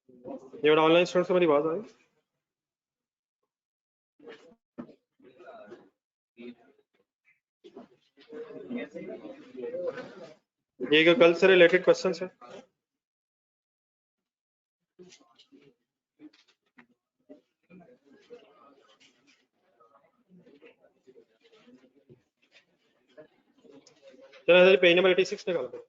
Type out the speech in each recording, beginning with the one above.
ये बड़ा online student से मेरी बात आई। ये कल से रिलेटेड क्वेश्चन है। चलो पेज नंबर 86 निकाल दो।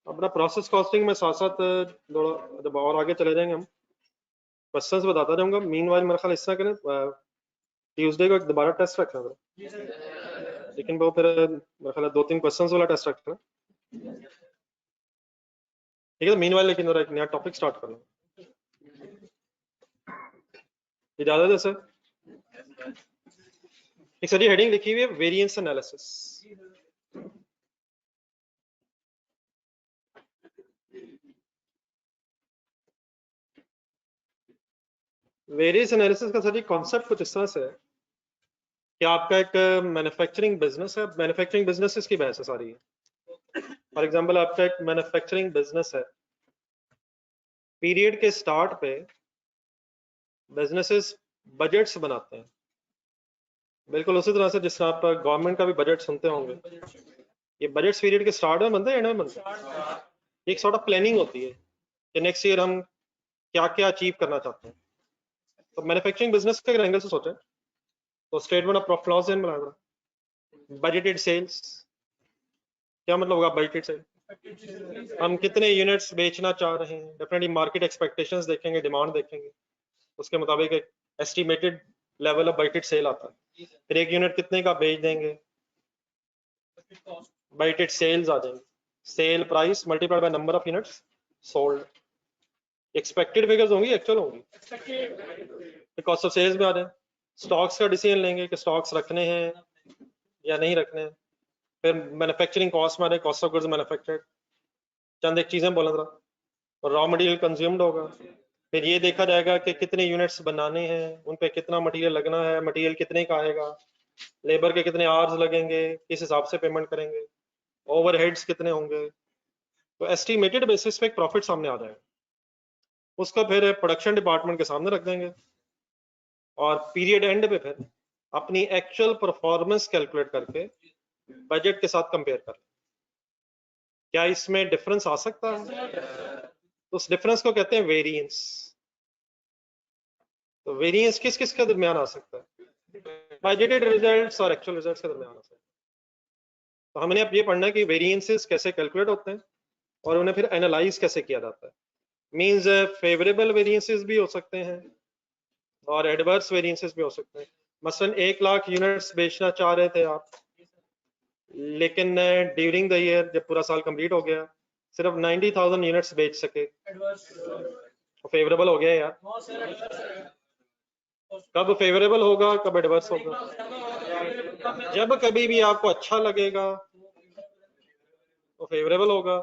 अपना प्रोसेस कॉस्टिंग में साथ साथ थोड़ा जब और आगे चले जाएंगे हम क्वेश्चंस बताता जाऊंगा। मीनवाइल मेरा ख्याल इस तरह करें, ट्यूसडे को एक दोबारा टेस्ट रखना है, लेकिन वो फिर मेरा ख्याल 2-3 क्वेश्चंस वाला टेस्ट रखना है, ठीक है। मीनवाइल लेकिन एक नया टॉपिक स्टार्ट करना, इजाजत है सर। एक सर हेडिंग लिखी हुई है वेरिएंस एनालिसिस। वेरिएंस एनालिसिस का सर कॉन्सेप्ट कुछ इस तरह से है कि आपका एक मैन्युफैक्चरिंग बिजनेस है। मैन्युफैक्चरिंग बिजनेस की बहस है सारी है। फॉर एग्जांपल आपका एक मैन्युफैक्चरिंग बिजनेस है, पीरियड के स्टार्ट पे बिजनेसेस बजट्स बनाते हैं, बिल्कुल उसी तरह से जिस तरह आप गवर्नमेंट का भी बजट सुनते होंगे। ये बजट पीरियड के स्टार्ट में बनते हैं, एंड में बनते हैं। एक सॉर्ट ऑफ प्लानिंग होती है कि नेक्स्ट ईयर हम क्या क्या अचीव करना चाहते हैं। तो मैन्युफैक्चरिंग बिजनेस के एंगल से सोचें तो statement of profit loss and बनाना, बजटेड सेल्स। क्या मतलब होगा बजटेड सेल? हम कितने यूनिट्स बेचना चाह रहे हैं, डेफिनेटली मार्केट एक्सपेक्टेशंस देखेंगे, डिमांड देखेंगे, उसके मुताबिक एक estimated level of budgeted sale आता है। फिर एक यूनिट कितने का बेच देंगे, बजटेड सेल्स आ जाएंगे। Sale price multiplied by number of units sold. Expected figures होंगी, एक्चुअल होंगी। कॉस्ट ऑफ सेल्स में आ जाए, स्टॉक्स का डिसीजन लेंगे कि स्टॉक्स रखने हैं या नहीं रखने हैं। फिर मैन्युफैक्चरिंग कॉस्ट में आ जाए, कॉस्ट ऑफ गुड्स मैन्युफैक्चर्ड। चंद एक चीजें बोला था, रॉ मटेरियल कंज्यूम्ड होगा। फिर ये देखा जाएगा कि कितने यूनिट्स बनाने हैं, उन पे कितना मटेरियल लगना है, मटेरियल कितने का आएगा, लेबर के कितने आवर्स लगेंगे, किस हिसाब से पेमेंट करेंगे, ओवरहेड्स कितने होंगे। तो एस्टिमेटेड बेसिस पे एक प्रॉफिट सामने आ जाएगा, उसका फिर प्रोडक्शन डिपार्टमेंट के सामने रख देंगे और पीरियड एंड पे फिर अपनी एक्चुअल परफॉर्मेंस कैलकुलेट करके बजट के साथ कंपेयर कर। क्या इसमें डिफरेंस आ सकता है? तो उस डिफरेंस को कहते हैं वेरिएंस। तो वेरिएंस किस किस के दरमियान आ सकता है? बजटेड रिजल्ट्स और एक्चुअल रिजल्ट्स के दरमियान आ सकता है। तो हमने अब ये पढ़ना है कि वेरिएंसेस कैसे कैलकुलेट होते हैं और उन्हें फिर एनालाइज कैसे किया जाता है। मींस फेवरेबल वेरिएंसेस भी हो सकते हैं और एडवर्स वेरिएंसेस भी हो सकते हैं। मसलन 1 लाख यूनिट्स बेचना चाह रहे थे आप, लेकिन ड्यूरिंग द ईयर जब पूरा साल कंप्लीट हो गया सिर्फ 90,000 यूनिट्स बेच सके, फेवरेबल हो गया यार। कब फेवरेबल होगा, कब एडवर्स होगा? जब कभी भी आपको अच्छा लगेगा तो फेवरेबल होगा,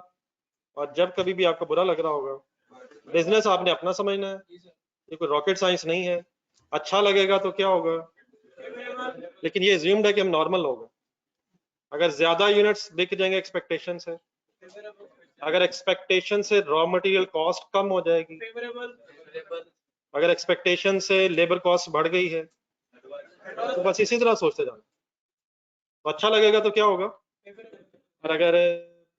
और जब कभी भी आपको बुरा लग रहा होगा। बिजनेस आपने अपना समझना है, ये कोई रॉकेट साइंस नहीं है। अच्छा लगेगा तो क्या होगा, लेकिन ये एज्यूम्ड है कि हम नॉर्मल लोग हैं। अगर ज्यादा यूनिट्स बिक जाएंगे एक्सपेक्टेशन से, अगर एक्सपेक्टेशन से रॉ मटेरियल कॉस्ट कम हो जाएगी, अगर एक्सपेक्टेशन से लेबर कॉस्ट बढ़ गई है, तो बस इसी तरह सोचते जाना। तो अच्छा लगेगा तो क्या होगा, और अगर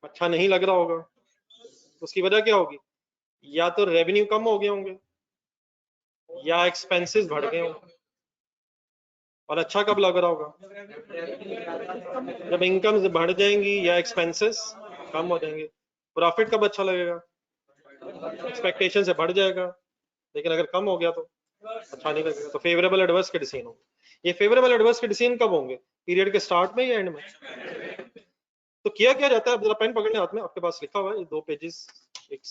अच्छा नहीं लग रहा होगा तो उसकी वजह क्या होगी? या तो रेवेन्यू कम हो गए होंगे या एक्सपेंसेस बढ़ गए होंगे। और अच्छा कब लग रहा होगा? जब इनकम बढ़ जाएंगी या एक्सपेंसेस कम हो जाएंगे। प्रॉफिट कब अच्छा लगेगा? एक्सपेक्टेशन से बढ़ जाएगा, लेकिन अगर कम हो गया तो अच्छा नहीं लगेगा। तो फेवरेबल एडवर्स के डिसीजन होंगे। ये फेवरेबल एडवर्स के डिसीजन कब होंगे, पीरियड के स्टार्ट में या एंड में? तो किया क्या जाता है, जरा पेन पकड़ लें हाथ में, आपके पास लिखा हुआ है 2 पेजेस। एक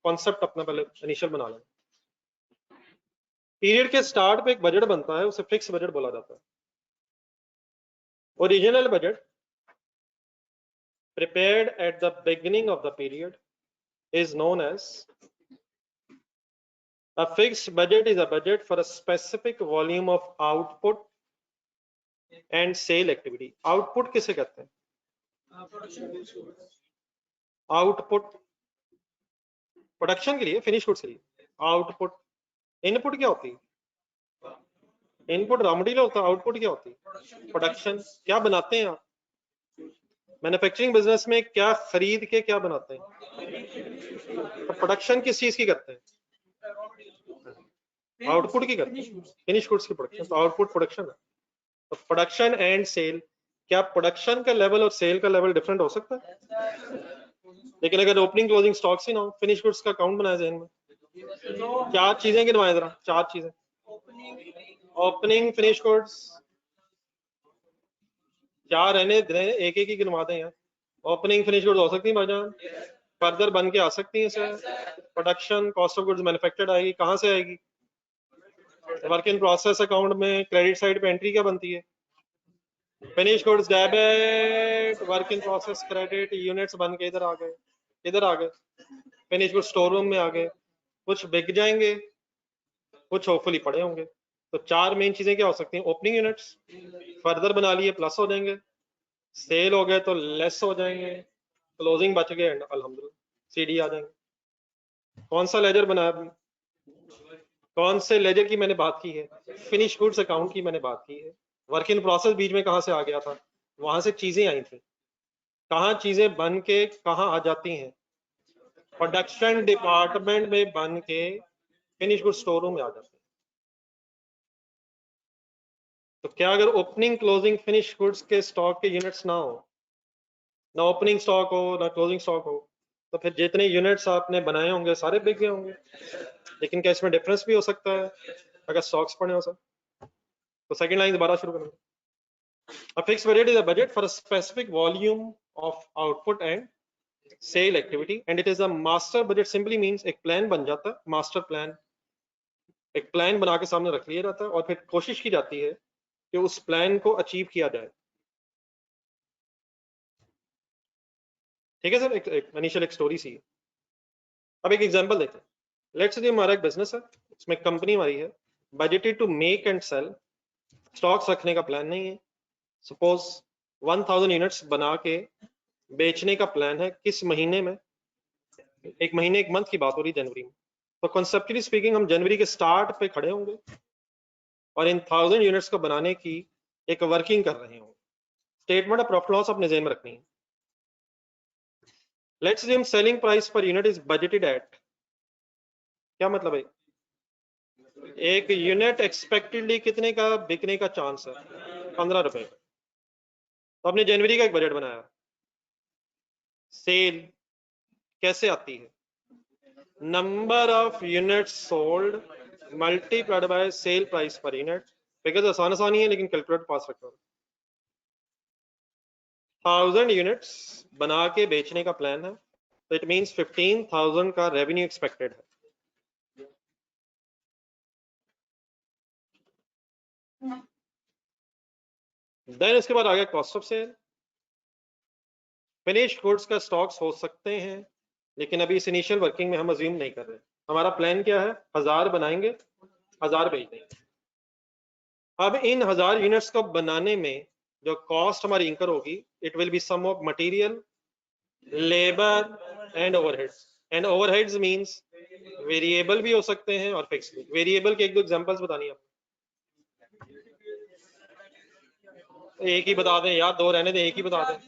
कॉन्सेप्ट अपना पहले इनिशियल बना लें। पीरियड के स्टार्ट पे एक बजट बनता है, उसे फिक्स बजट बोला जाता है। Original budget prepared at the beginning of the period is known as A fixed budget is a budget for a specific volume of output and sale activity. Output किसे कहते हैं? Output production के लिए, finish goods के लिए output. Input क्या होती है? इनपुट रॉ मटेरियल होता है। आउटपुट क्या होती है? प्रोडक्शन। क्या बनाते हैं आप? मैन्युफैक्चरिंग बिजनेस में क्या खरीद के क्या बनाते हैं? तो प्रोडक्शन किस चीज की करते हैं? आउटपुट की करते हैं, फिनिश गुड्स की प्रोडक्शन। तो आउटपुट प्रोडक्शन है। तो प्रोडक्शन एंड सेल, क्या प्रोडक्शन का लेवल और सेल का लेवल डिफरेंट हो सकता है? लेकिन अगर ओपनिंग क्लोजिंग स्टॉक्स ही ना हो, फिनिश गुड्स का अकाउंट बनाया जहन में, क्या चीजें गिनवाएं जरा, 4 चीजें। ओपनिंग फिनिश गुड्स, क्या रहने एक एक ही गिनवा दें यार। ओपनिंग फिनिश गुड्स हो सकती है भाईजान, फर्दर बन के आ सकती है sir. Production cost of goods manufactured आएगी, कहाँ से आएगी? वर्क इन प्रोसेस अकाउंट में क्रेडिट साइड पे एंट्री क्या बनती है? Finish goods debit, work in process credit, units बन के इधर आ गए, इधर आ गए, फिनिश गुड्स स्टोर रूम में आ गए। कुछ बिक जाएंगे, कुछ होपफुली पड़े होंगे। तो 4 मेन चीजें क्या हो सकती हैं? ओपनिंग यूनिट्स फर्दर बना लिए प्लस हो जाएंगे, सेल हो गए तो लेस हो जाएंगे, क्लोजिंग बच गए अल्हम्दुलिल्लाह सीडी आ जाएंगे। कौन सा लेजर बनाया? कौन से लेजर की मैंने बात की है? फिनिश गुड्स अकाउंट की मैंने बात की है। वर्क इन प्रोसेस बीच में कहां से आ गया था? वहां से चीजें आई थी। कहां चीजें बन के कहां आ जाती हैं? प्रोडक्शन डिपार्टमेंट में बन के फिनिश गुड्स स्टोर रूम में आ जाती हैं। तो क्या अगर ओपनिंग क्लोजिंग फिनिश गुड्स के स्टॉक के यूनिट्स ना हो, ना ओपनिंग स्टॉक हो ना क्लोजिंग स्टॉक हो, तो फिर जितने यूनिट्स आपने बनाए होंगे सारे बिक गए होंगे। लेकिन क्या इसमें डिफरेंस भी हो सकता है अगर स्टॉक्स पड़े हो सर? तो सेकंड लाइन दोबारा शुरू करेंगे। A fixed budget is a budget for a specific volume of output and sale activity, and it is a master budget. Simply means एक प्लान बन जाता है, मास्टर प्लान। एक प्लान बना के सामने रख लिया जाता है और फिर कोशिश की जाती है कि उस प्लान को अचीव किया जाए। ठीक है सर, एक इनिशियल एक स्टोरी सी है। अब एक एग्जांपल देते हैं। लेट्स से हमारा एक बिजनेस है, इसमें कंपनी हमारी है, budgeted to make and sell, stocks रखने का प्लान नहीं है। सपोज 1000 यूनिट्स बना के बेचने का प्लान है। किस महीने में? एक महीने, एक मंथ की बात हो रही, जनवरी में। तो कॉन्सेप्चुअली स्पीकिंग हम जनवरी के स्टार्ट पे खड़े होंगे और इन 1000 यूनिट्स को बनाने की एक वर्किंग कर रहे होंगे। स्टेटमेंट ऑफ प्रॉफिट लॉस अपने जेहन में रखनी है। Let's assume selling price per unit is budgeted at, क्या मतलब है? एक यूनिट एक्सपेक्टेडली कितने का बिकने का चांस है? 15 रुपए का। तो आपने जनवरी का एक बजट बनाया। सेल कैसे आती है? Number of units sold multiplied by cell price per unit. Figure आसान है लेकिन कैलकुलेटर पास रखना। 1000 यूनिट्स बना के बेचने का प्लान है, तो इट मींस 15,000 का रेवेन्यू एक्सपेक्टेड है। देन उसके बाद आ गया cost of sale. Finish goods का स्टॉक्स हो सकते हैं, लेकिन अभी इस इनिशियल वर्किंग में हम अज्यूम नहीं कर रहे। हमारा प्लान क्या है? 1000 बनाएंगे, 1000 बेच देंगे। अब इन 1000 यूनिट्स को बनाने में जो कॉस्ट हमारी इंकर होगी, it will be sum of material, labour and overheads. And overheads means variable भी हो सकते हैं और फिक्स भी। वेरिएबल के एक दो एग्जांपल्स बतानी है। एक ही बता दें या दो रहने दें, एक ही बता दें।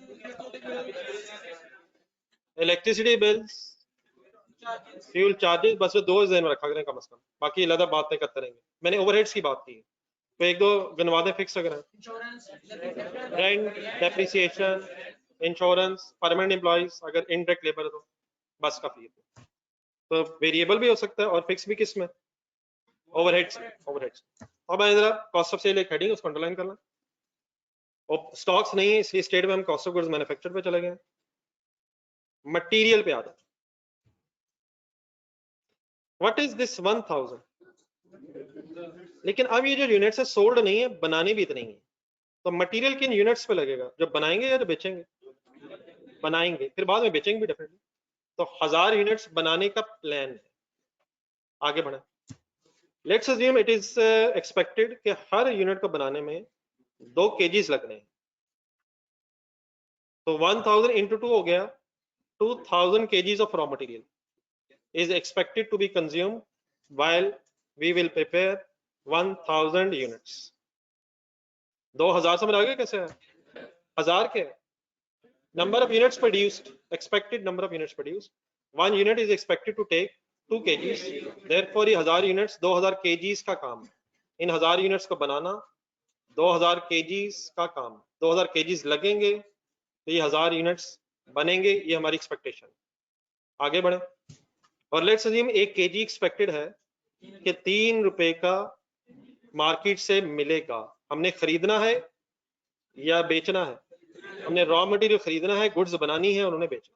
इलेक्ट्रिसिटी बिल्स, फ्यूल चार्जेस, बस दो ज़हन में रखा करें कम से कम, बाकी अलग बातें करते रहेंगे। मैंने ओवरहेड्स की बात की, तो एक दो गिनवा दें फिक्स अगर है। Rent, depreciation, insurance, permanent employees, अगर इनडायरेक्ट लेबर है तो बस काफी है। तो वेरिएबल भी हो सकता है और फिक्स भी। किस में? ओवरहेड्स। ओवरहेड्स। अब जरा कॉस्ट ऑफ सेल एक हेडिंग, उसको अंडरलाइन करना। और स्टॉक्स नहीं है इसलिए स्टेट में हम कॉस्ट ऑफ गुड्स मैन्युफैक्चर पे चले गए। मटेरियल पे आ जाए। What is this 1000? लेकिन अब ये जो यूनिट्स है सोल्ड नहीं है, बनाने भी इतने ही है। तो मटेरियल किन यूनिट्स पे लगेगा? जब बनाएंगे या जो बेचेंगे? बनाएंगे, फिर बाद में बेचेंगे भी डेफिनेटली। तो 1000 यूनिट्स बनाने का प्लान है। आगे बढ़े। Let's assume it is expected कि हर यूनिट को बनाने में 2 kgs लगने हैं, तो 1000 into 2 हो गया 2000 kgs of raw material is expected to be consumed while we will prepare 1000 units. 2000 समझ आ गया कैसे है? 1000 के number of units produced, expected number of units produced. One unit is expected to take 2 kgs. Therefore, ये 1000 units 2000 kgs का काम है. इन 1000 units को बनाना 2000 kgs का काम, 2000 kgs लगेंगे तो ये 1000 यूनिट्स बनेंगे, ये हमारी एक्सपेक्टेशन. आगे बढ़े और लेट्स अज्यूम 1 kg एक्सपेक्टेड है कि 3 रुपए का मार्केट से मिलेगा. हमने खरीदना है या बेचना है? हमने रॉ मटेरियल खरीदना है, गुड्स बनानी है, उन्होंने बेचना.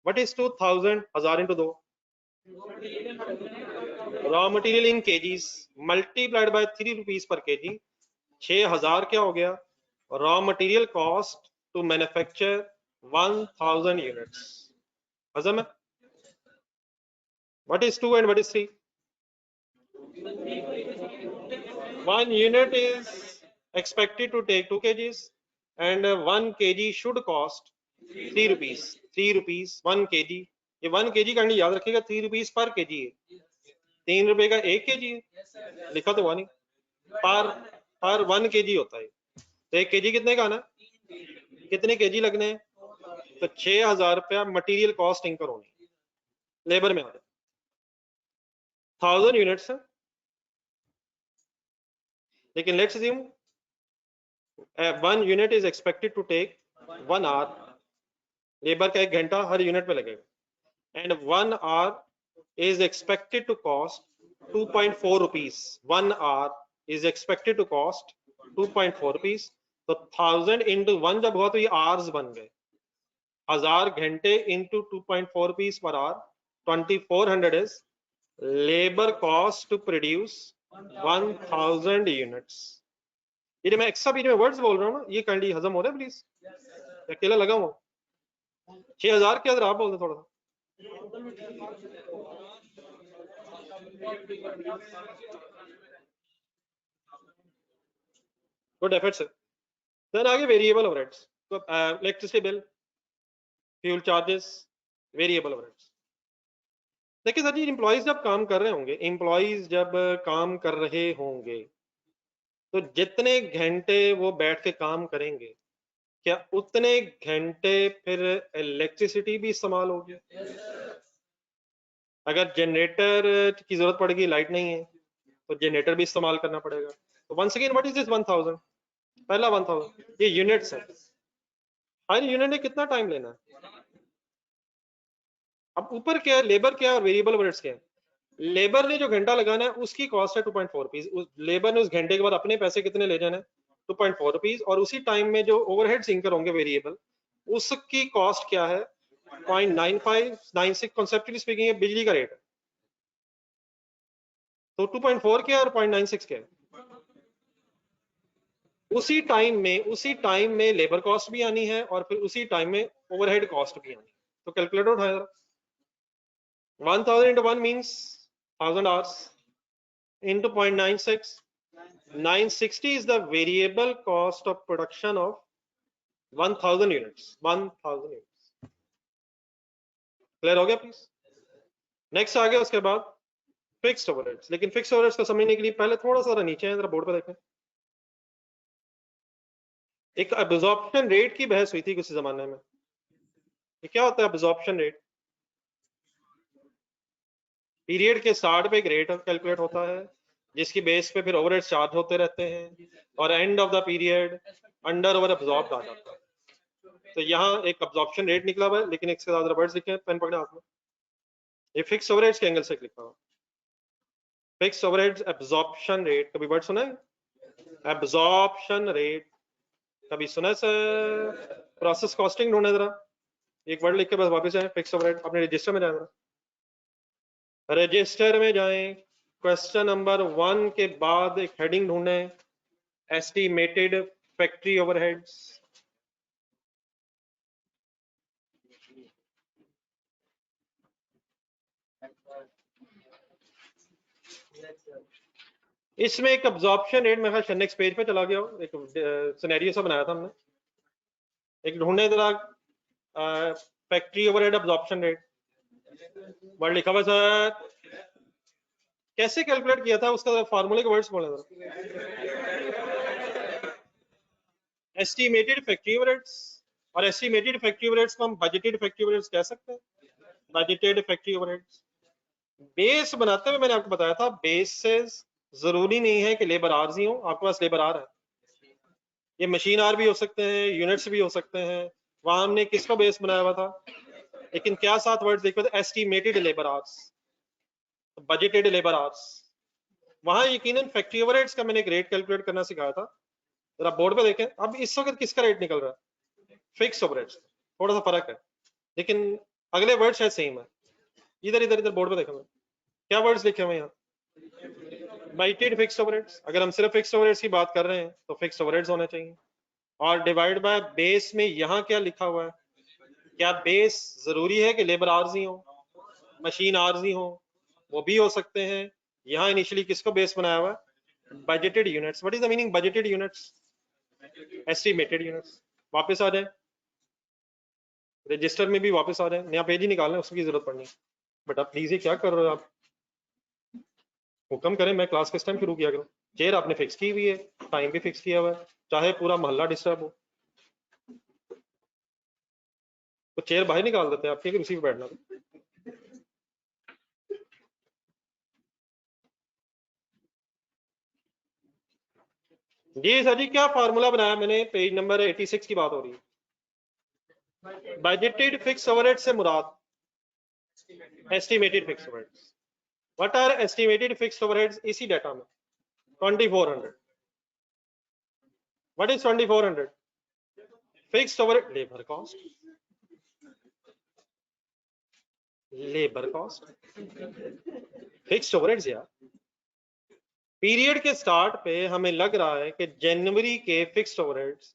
What is 2000 1000 into 2 raw material in KGs multiplied by 3 rupees per KG. 6000 क्या हो गया? Raw material cost to manufacture 1000 units. हजम है? What is 2 and what is 3? 1 unit is expected to take 2 kgs and 1 kg should cost 3 rupees. 3 rupees 1 kg. ये 1 kg का याद रखिएगा, 3 rupees पर kg है. 3 रुपए का 1 kg है, लिखा तो हुआ नहीं. पर 1 kg होता है. तो 1 kg कितने का आना? कितने kg लगने हैं? तो 6000 रुपया मटेरियल कॉस्ट इंकर होनी, लेबर में आ रहा. 1000 यूनिट्स है, लेकिन let's assume 1 unit is expected to take 1 hour. Labour का 1 घंटा हर यूनिट पे लगेगा. And 1 hour is expected to cost 2.4 rupees. 1 hour is expected to cost 2.4 rupees. तो 1000 into 1 जब हुआ तो ये hours बन गए. 1000 घंटे into 2.4 rupees per hour, 2400 is labor cost to produce 1000 units. ये मैं एक्स्ट्रा बीच में वर्ड्स बोल रहा हूँ ना, ये काइंडली हजम हो रहा है प्लीज. अकेला लगा हुआ 6000 के अंदर आप बोल दो थोड़ा सा. Good effort sir. देन आगे वेरिएबल ओवरहेड्स. तो electricity bill, fuel charges, variable overheads. देखिए सर जी, एम्प्लॉइज जब काम कर रहे होंगे, एम्प्लॉइज जब काम कर रहे होंगे तो जितने घंटे वो बैठ के काम करेंगे, क्या उतने घंटे फिर इलेक्ट्रिसिटी भी इस्तेमाल होगी? अगर जनरेटर की जरूरत पड़ेगी, लाइट नहीं है, तो जनरेटर भी इस्तेमाल करना पड़ेगा. तो once again what is this 1000? पहला 1000 ये यूनिट्स है. हर यूनिट ने कितना टाइम लेना है? अब ऊपर क्या है? लेबर क्या है और वेरिएबल ओवरहेड्स क्या है? लेबर ने जो घंटा लगाना है उसकी कॉस्ट है 2.4 रुपीज. उस लेबर ने उस घंटे के बाद अपने पैसे कितने ले जाने? 2.4 रुपीज. और उसी टाइम में जो ओवरहेड्स इंकर होंगे वेरिएबल, उसकी कॉस्ट क्या है? 0.9596 कॉन्सेप्चुअली स्पीकिंग ये बिजली का रेट है. तो 2.4 क्या है और 0.96 क्या है? उसी टाइम में लेबर कॉस्ट भी आनी है और फिर उसी टाइम में ओवरहेड कॉस्ट भी आनी है. तो कैलकुलेटर उठाया जरा. 1000 into 1 means 1000 hours into 0.96. 960 is the variable cost of production of 1000 units. 1000 units. Clear हो गया प्लीज? नेक्स्ट आ गया उसके बाद फिक्स्ड ओवरहेड्स. लेकिन फिक्स्ड ओवरहेड्स को समझने के लिए पहले थोड़ा सा नीचे है, जरा बोर्ड पे देखें. एक एब्जॉर्प्शन रेट की बहस हुई थी किसी जमाने में. ये क्या होता है एब्जॉर्प्शन रेट? पीरियड के स्टार्ट पे एक रेट कैलकुलेट होता है जिसकी बेस पे फिर ओवरहेड चार्ज होते रहते हैं और end of the period under over absorb आ जाता है. तो यहाँ एक एब्जॉर्प्शन रेट निकला हुआ है, लेकिन इसके साथ वर्ड्स लिखे हैं, पेन पकड़े हाथ में. ये फिक्स ओवरहेड्स के एंगल से लिखा हुआ. फिक्स ओवरहेड्स एब्जॉर्प्शन रेट, कभी वर्ड सुना है? एब्जॉर्प्शन रेट कभी सुना है सर? प्रोसेस कॉस्टिंग ढूंढे जरा. एक वर्ड लिख के बस वापस जाए. फिक्स ओवरहेड अपने रजिस्टर में जाए जरा. रजिस्टर में जाएं, क्वेश्चन नंबर 1 के बाद एक हेडिंग ढूंढे, एस्टिमेटेड फैक्ट्री ओवरहेड्स. इसमें एक अब्जॉर्प्शन रेट मेरे ख्याल नेक्स्ट पेज पे चला गया हो, एक सिनेरियो सा बनाया था हमने, एक ढूंढने जरा factory overhead absorption rate word लिखा हुआ सर, कैसे कैलकुलेट किया था उसका फार्मूले के वर्ड्स बोले जरा। एस्टिमेटेड फैक्ट्री ओवरहेड्स, और एस्टिमेटेड फैक्ट्री ओवरहेड्स को हम बजटेड फैक्ट्री ओवरहेड्स कह सकते हैं, बजटेड फैक्ट्री ओवरहेड्स। बेस बनाते हुए मैंने आपको बताया था बेसेस जरूरी नहीं है कि लेबर आर्स ही हो, आपके पास लेबर आर है, ये मशीन आर भी हो सकते हैं, यूनिट्स भी हो सकते हैं, वहां हमने किसका बेस बनाया हुआ था, लेकिन क्या साथ वर्ड देखो तो estimated labour hours, budgeted labour hours. वहां यकीनन फैक्ट्री ओवरहेड्स का मैंने एक रेट कैलकुलेट करना सिखाया था, जरा बोर्ड पे देखें। अब इस वक्त किसका रेट निकल रहा है, फिक्स ओवरहेड्स, थोड़ा सा फर्क है, लेकिन अगले वर्ड शायद सेम है। इधर इधर इधर बोर्ड पे देखें, क्या वर्ड्स लिखे हुए हैं यहाँ, बाइटेड फिक्स ओवरहेड्स। अगर हम सिर्फ फिक्स ओवरहेड्स की बात कर रहे हैं तो फिक्स ओवरहेड्स होने चाहिए, और डिवाइड बाय बेस में यहाँ क्या लिखा हुआ है, क्या बेस जरूरी है कि लेबर आर्स ही हो, मशीन आर्स ही हो, वो भी हो सकते हैं। यहाँ इनिशियली किसको बेस बनाया हुआ है, budgeted units. What is the meaning budgeted units, estimated units. वापस आ जाए रजिस्टर में भी, वापस आ जाए, नया पेज ही निकालना है, उसकी जरूरत पड़नी। बेटा प्लीज ये क्या कर रहे हो आप, हुक्म करें, मैं क्लास किस टाइम शुरू किया करूं। चेयर आपने फिक्स की हुई है, टाइम भी फिक्स किया हुआ है, चाहे पूरा मोहल्ला डिस्टर्ब हो तो चेयर बाहर निकाल देते हैं आपकी, कुर्सी पे बैठना। जी सर जी, क्या फार्मूला बनाया मैंने, पेज नंबर 86 की बात हो रही है। बजटेड फिक्स ओवरहेड से मुराद estimated fix overheads. What are estimated fix overheads, इसी डाटा में 2400। What is 2400, fixed overhead labour cost, labour cost fixed overheads यार। पीरियड के स्टार्ट पे हमें लग रहा है कि जनवरी के fixed overheads,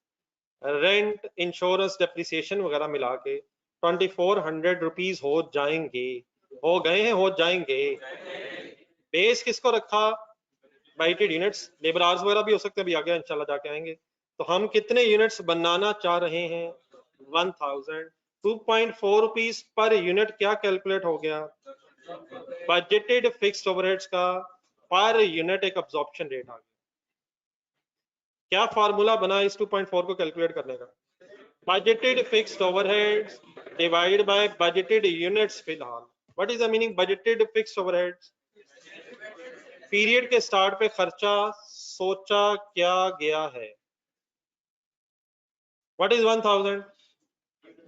rent, insurance, depreciation वगैरह मिला के 2400 रुपीज हो जाएंगे, हो गए हैं, हो जाएंगे। बेस किसको रखा, बाइटेड यूनिट्स, लेबर आवर्स वगैरह भी हो सकते हैं, अभी आगे इंशाल्लाह जाके आएंगे। तो हम कितने यूनिट्स बनाना चाह रहे हैं, 1000। 2.4 रुपीज पर यूनिट क्या कैलकुलेट हो गया, बजटेड फिक्स्ड ओवरहेड्स का पर यूनिट एक अब्जॉर्प्शन रेट आ गया। क्या फार्मूला बना इस 2.4 को कैलकुलेट करने का, budgeted fixed overheads divide by budgeted units फिलहाल। What is the meaning budgeted fixed overheads, period के स्टार्ट पे खर्चा सोचा क्या गया है। व्हाट इज 1000,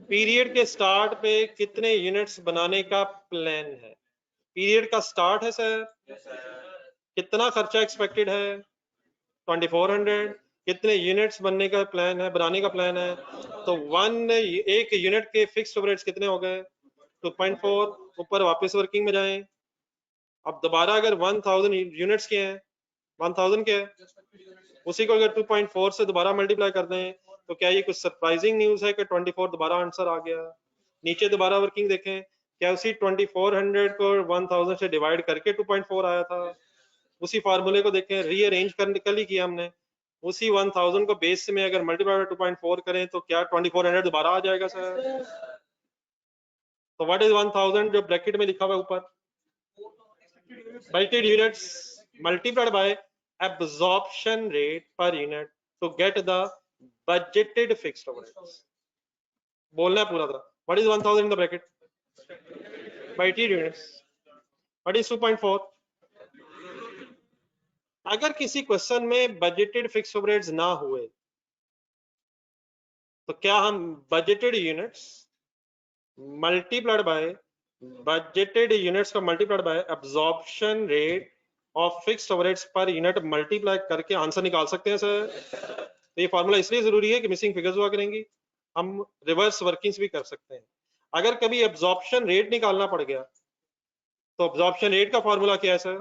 पीरियड के स्टार्ट पे कितने यूनिट्स बनाने का प्लान है, पीरियड का स्टार्ट है सर, कितना खर्चा एक्सपेक्टेड है 2400, कितने यूनिट्स बनने का प्लान है, बनाने का प्लान है, तो एक यूनिट के फिक्स्ड ओवरहेड्स कितने हो गए 2.4। ऊपर वापस वर्किंग में जाएं, अब दोबारा अगर 1000 यूनिट्स के हैं, 1000 के है, उसी को अगर 2.4 से दोबारा मल्टीप्लाई कर दें, तो क्या ये कुछ सरप्राइजिंग न्यूज है कि 24 दोबारा आंसर आ गया। नीचे दोबारा वर्किंग देखें, क्या उसी 2400 को 1000 से डिवाइड करके 2.4 आया था। उसी फार्मूले को देखें, रीअरेंज कल ही किया हमने, उसी 1000 को बेस में अगर मल्टीप्लाई 2.4 करें तो क्या 2400 दोबारा आ जाएगा सर। तो व्हाट इज 1000 जो ब्रैकेट में लिखा हुआ है ऊपर, budgeted units multiplied by absorption rate per unit to get the budgeted fixed overheads. बोलना है पूरा तरह, what is 1000 in the bracket, budgeted units, what is 2.4। अगर किसी क्वेश्चन में बजटेड फिक्स ओवरहेड्स ना हुए तो क्या हम budgeted units multiplied by budgeted units का multiplied by absorption rate of fixed overheads per unit multiply करके आंसर निकाल सकते हैं सर। तो ये फार्मूला इसलिए जरूरी है कि मिसिंग फिगर्स हुआ करेंगी, हम रिवर्स वर्किंग्स भी कर सकते हैं। अगर कभी एब्जॉर्प्शन रेट निकालना पड़ गया तो एब्जॉर्प्शन रेट का फार्मूला क्या है sir,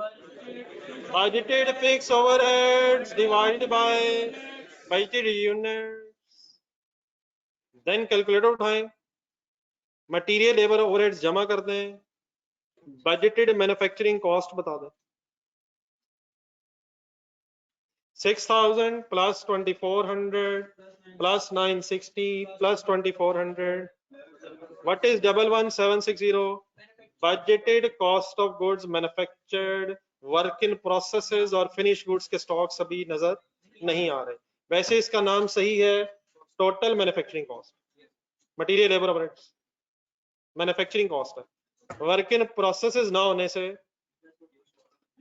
budgeted fix overheads divided by budgeted units. Then calculator उठाएं, मटेरियल लेबर ओवरहेड्स जमा कर दें, बजटेड मैन्युफैक्चरिंग कॉस्ट बता दें, 6,000 plus 2,400 plus 960 plus 2,400. What is 11,760? Budgeted cost of goods manufactured, work in processes और finished goods के stocks अभी नजर नहीं आ रहे. वैसे इसका नाम सही है total manufacturing cost. Material labor overheads manufacturing cost है. वर्क इन प्रोसेसेस ना होने से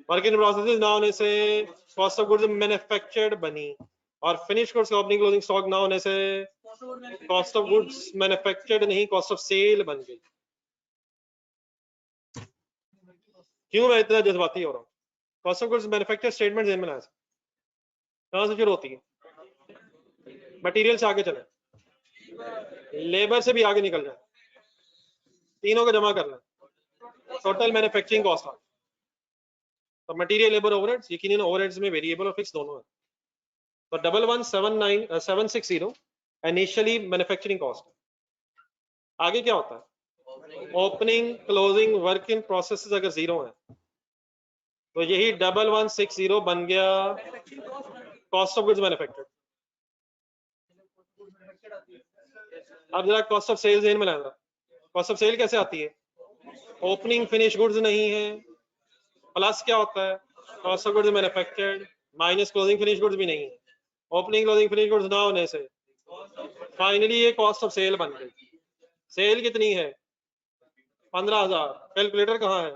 कॉस्ट ऑफ गुड्स मैन्युफैक्चर्ड बनी, और फिनिश गुड्स का ओपनिंग क्लोजिंग स्टॉक ना होने से कॉस्ट ऑफ गुड्स मैन्युफैक्चर्ड नहीं कॉस्ट ऑफ सेल बन गई. क्यों मैं इतना जज्बाती हो रहा हूँ? Cost of goods manufactured statement ध्यान में लाया, कहां से शुरू होती है? मटेरियल से आगे चले, लेबर से भी आगे निकल जाए, तीनों को जमा करना, टोटल मैन्युफैक्चरिंग कॉस्ट. तो मटेरियल लेबर ओवरहेड्स, यकीनन ओवरहेड्स में वेरिएबल और फिक्स दोनों है. तो 11,760 इनिशियली मैन्युफैक्चरिंग कॉस्ट. आगे क्या होता है? Opening closing work in processes अगर जीरो है तो यही 1160 बन गया कॉस्ट ऑफ गुड्स मैन्युफैक्चर्ड. अब जरा कॉस्ट ऑफ सेल्स ध्यान में लाना. कॉस्ट ऑफ सेल कैसे आती है? ओपनिंग फिनिश गुड्स नहीं है, प्लस क्या होता है? Cost of goods manufactured minus closing finish goods भी नहीं है. ओपनिंग क्लोजिंग फिनिश गुड्स ना होने से फाइनली ये कॉस्ट ऑफ सेल बन गई. सेल कितनी है? 15,000. कैलकुलेटर कहाँ है?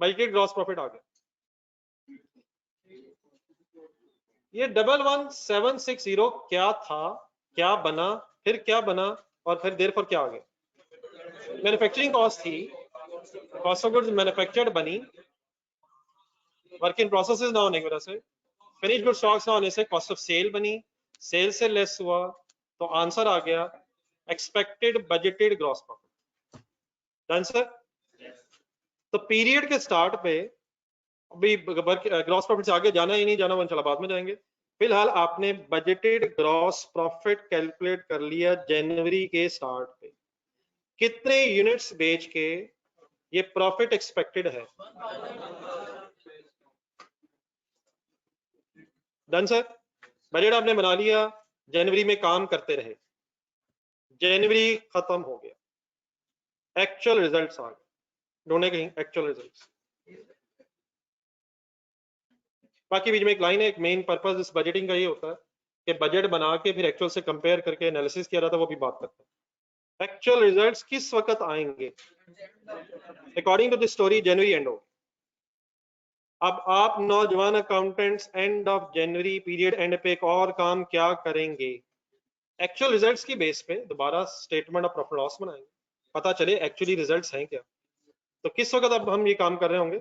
बजटेड ग्रॉस प्रॉफिट आ गया. ये 11,760 क्या था, क्या बना, फिर क्या बना, और फिर देर पर क्या आ गया? मैन्युफैक्चरिंग कॉस्ट थी, कॉस्ट ऑफ गुड्स मैन्युफैक्चर्ड बनी, वर्क इन प्रोसेसेस ना होने की वजह से, फिनिश गुड स्टॉक्स ना होने से कॉस्ट ऑफ सेल बनी, सेल से लेस हुआ तो आंसर आ गया expected budgeted gross profit. Answer. तो पीरियड के स्टार्ट पे अभी ग्रॉस प्रॉफिट से आगे जाना ही नहीं जाना, चला बाद में जाएंगे. फिलहाल आपने बजटेड ग्रॉस प्रॉफिट कैलकुलेट कर लिया जनवरी के स्टार्ट पे. कितने यूनिट्स बेच के ये प्रॉफिट एक्सपेक्टेड है? Done sir. बजट आपने बना लिया, जनवरी में काम करते रहे, जनवरी खत्म हो गया, एक्चुअल रिजल्ट्स आ गए. ढूंढने कहीं एक्चुअल रिजल्ट्स. बाकी बीच में एक लाइन है, एक मेन पर्पस इस बजटिंग का ये होता है कि बजट बना के फिर एक्चुअल से कंपेयर करके एनालिसिस किया जाता है, वो भी बात करते हैं. एक्चुअल रिजल्ट्स किस वक्त आएंगे? According to the story January end हो. अब आप नौजवान accountants end of January period end पे एक और काम क्या करेंगे? एक्चुअल रिजल्ट्स की बेस पे दोबारा स्टेटमेंट ऑफ प्रॉफिट लॉस बनाएंगे, पता चले एक्चुअली रिजल्ट्स हैं क्या. तो किस वक्त अब हम ये काम कर रहे होंगे?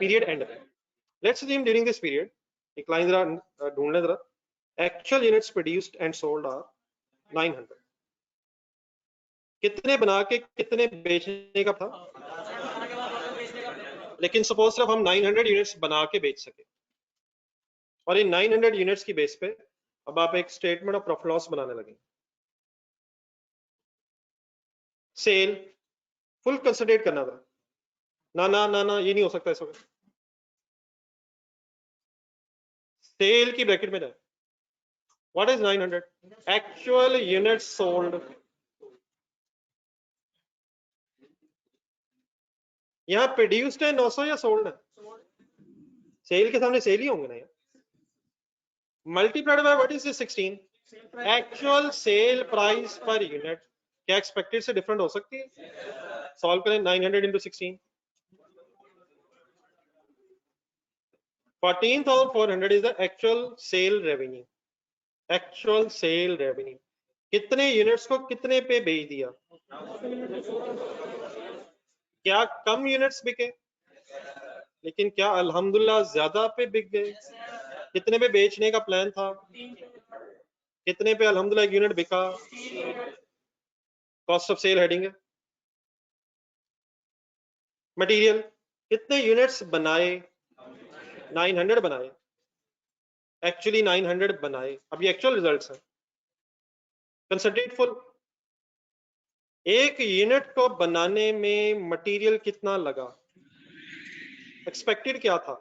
पीरियड एंड पे. Let's assume during this period, एक लाइन जरा ढूंढ लें जरा. Actual units produced and sold are 900. कितने बना के कितने बेचने का था? लेकिन सपोज सिर्फ हम 900 यूनिट्स बना के बेच सके, और इन 900 यूनिट्स की बेस पे अब आप एक स्टेटमेंट ऑफ प्रॉफिट लॉस बनाने लगे. सेल फुल कंसिडरेट करना था. ना ना ना ना, ये नहीं हो सकता इस वक्त. सेल की ब्रैकेट में जाए. What is 900? Actual units sold. यहाँ प्रोड्यूस्ड है 900 या सोल्ड है? सेल के सामने सेल ही होंगे ना यार. Multiplied by what is 16? Actual sale price per unit. क्या एक्सपेक्टेड से डिफरेंट हो सकती है? सॉल्व करें. 900 into 16, 14,400 is the actual sale revenue. Actual sale revenue. कितने यूनिट्स को कितने पे बेच दिया? क्या कम यूनिट्स बिके? लेकिन क्या अल्हम्दुलिल्लाह ज्यादा पे बिक गए? कितने पे बेचने का प्लान था? कितने पे अल्हम्दुलिल्लाह एक यूनिट बिका? कॉस्ट ऑफ सेल हेडिंग है. मटेरियल कितने यूनिट्स बनाए? 900 बनाए. एक्चुअली 900 बनाए. अब ये एक्चुअल रिजल्ट्स हैं. Concentrate full. एक यूनिट को बनाने में मटेरियल कितना लगा? एक्सपेक्टेड क्या था?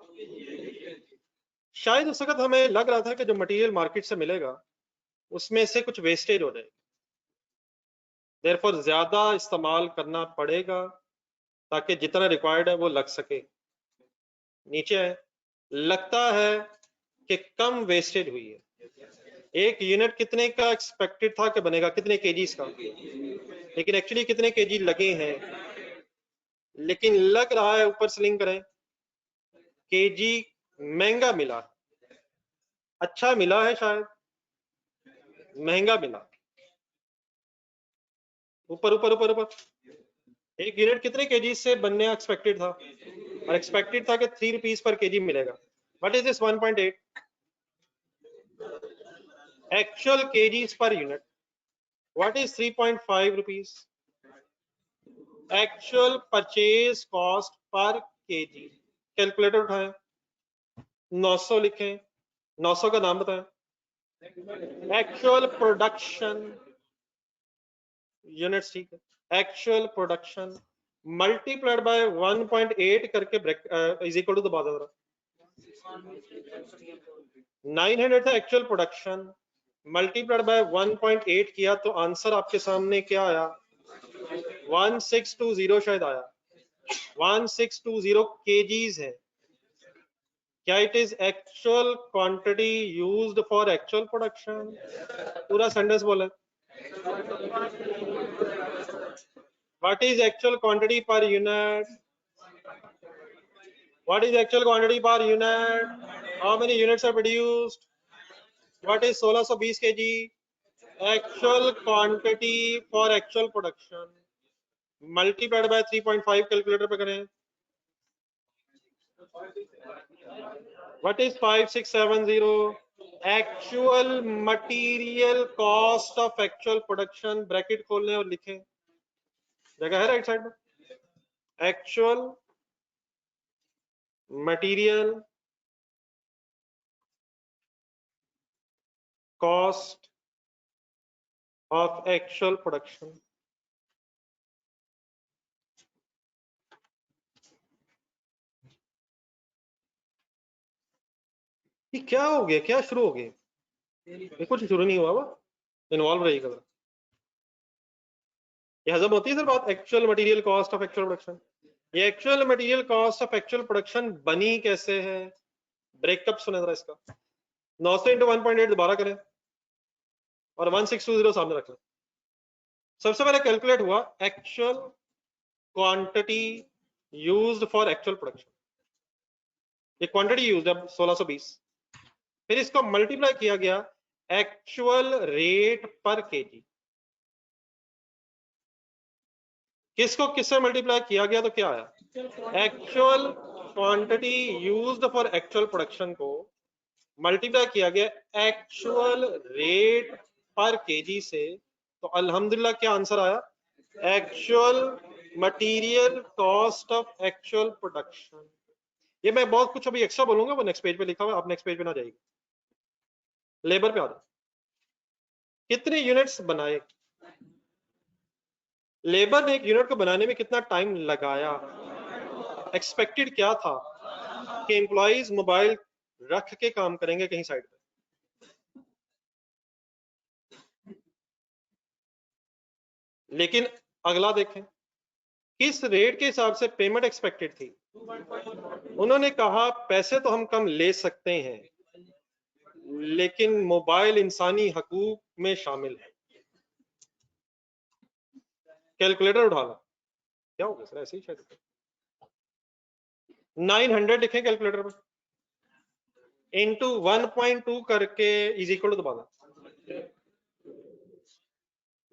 शायद उस वक्त हमें लग रहा था कि जो मटेरियल मार्केट से मिलेगा उसमें से कुछ वेस्टेज हो जाएगी, देयरफॉर ज्यादा इस्तेमाल करना पड़ेगा ताकि जितना रिक्वायर्ड है वो लग सके। नीचे है, लगता है कि कम वेस्टेज हुई है। एक यूनिट कितने का एक्सपेक्टेड था कि बनेगा, कितने केजीज का, लेकिन एक्चुअली कितने केजी लगे हैं, लेकिन लग रहा है, ऊपर से लिंक करें, केजी महंगा मिला, अच्छा मिला है, शायद महंगा मिला। ऊपर ऊपर ऊपर ऊपर एक यूनिट कितने केजी से बनने एक्सपेक्टेड था, और एक्सपेक्टेड था कि 3 रुपीज पर केजी मिलेगा। What is this 1.8 actual KGs पर unit? What is 3.5 rupees actual purchase cost per KG? Calculator उठाएं, 900 लिखें, 900 का नाम बताएं, एक्चुअल प्रोडक्शन यूनिट्स, ठीक है, एक्चुअल प्रोडक्शन मल्टीप्लाइड बाय 1.8 करके इज इक्वल टू द बाद 900 था एक्चुअल प्रोडक्शन, मल्टीप्लाइड बाय 1.8 किया तो आंसर आपके सामने क्या आया, 1620 शायद आया, 1620 केजीज है। क्या it is actual quantity used for actual production? पूरा सेंटेंस बोले, what is actual quantity per unit? What is actual quantity per unit? How many units are produced? What is 1620 kg? Actual quantity for actual production multiplied by 3.5 calculator पे करें। What is 5670? Actual material cost of actual production, bracket खोल लें और लिखें, जगह है right side में। Actual material cost of actual production। ये क्या हो गया, क्या शुरू हो गया? ये कुछ शुरू नहीं हुआ, वो इन्वॉल्व रहेगा। ये हजम होती है सर बात, actual material cost of actual production. ये actual material cost of actual production बनी कैसे है, ब्रेकअप सुने जरा इसका। 900 इंटू 1.8 दोबारा करें और 1620 सामने रख लें। सबसे पहले कैलकुलेट हुआ actual quantity used for actual production, ये क्वांटिटी यूज्ड है 1620, फिर इसको मल्टीप्लाई किया गया एक्चुअल रेट पर केजी। किसको किससे मल्टीप्लाई किया गया तो क्या आया, actual quantity used for actual production को मल्टीप्लाई किया गया एक्चुअल रेट पर केजी से, तो अल्हम्दुलिल्लाह क्या आंसर आया, actual material cost of actual production. ये मैं बहुत कुछ अभी एक्स्ट्रा बोलूंगा, वो नेक्स्ट पेज पे लिखा हुआ है, आप नेक्स्ट पेज पे ना जाइए। लेबर पे आ जाओ, कितने यूनिट्स बनाए, लेबर ने एक यूनिट को बनाने में कितना टाइम लगाया, एक्सपेक्टेड क्या था कि एम्प्लॉइज मोबाइल रख के काम करेंगे कहीं साइड पे, लेकिन अगला देखें किस रेट के हिसाब से पेमेंट एक्सपेक्टेड थी। उन्होंने कहा पैसे तो हम कम ले सकते हैं, लेकिन मोबाइल इंसानी हकूक में शामिल है। कैलकुलेटर उठा ला, क्या होगा सर, ऐसे ही शायद 900 लिखें कैलकुलेटर पर, इंटू 1.2 करके इज इक्वल टू दबाना।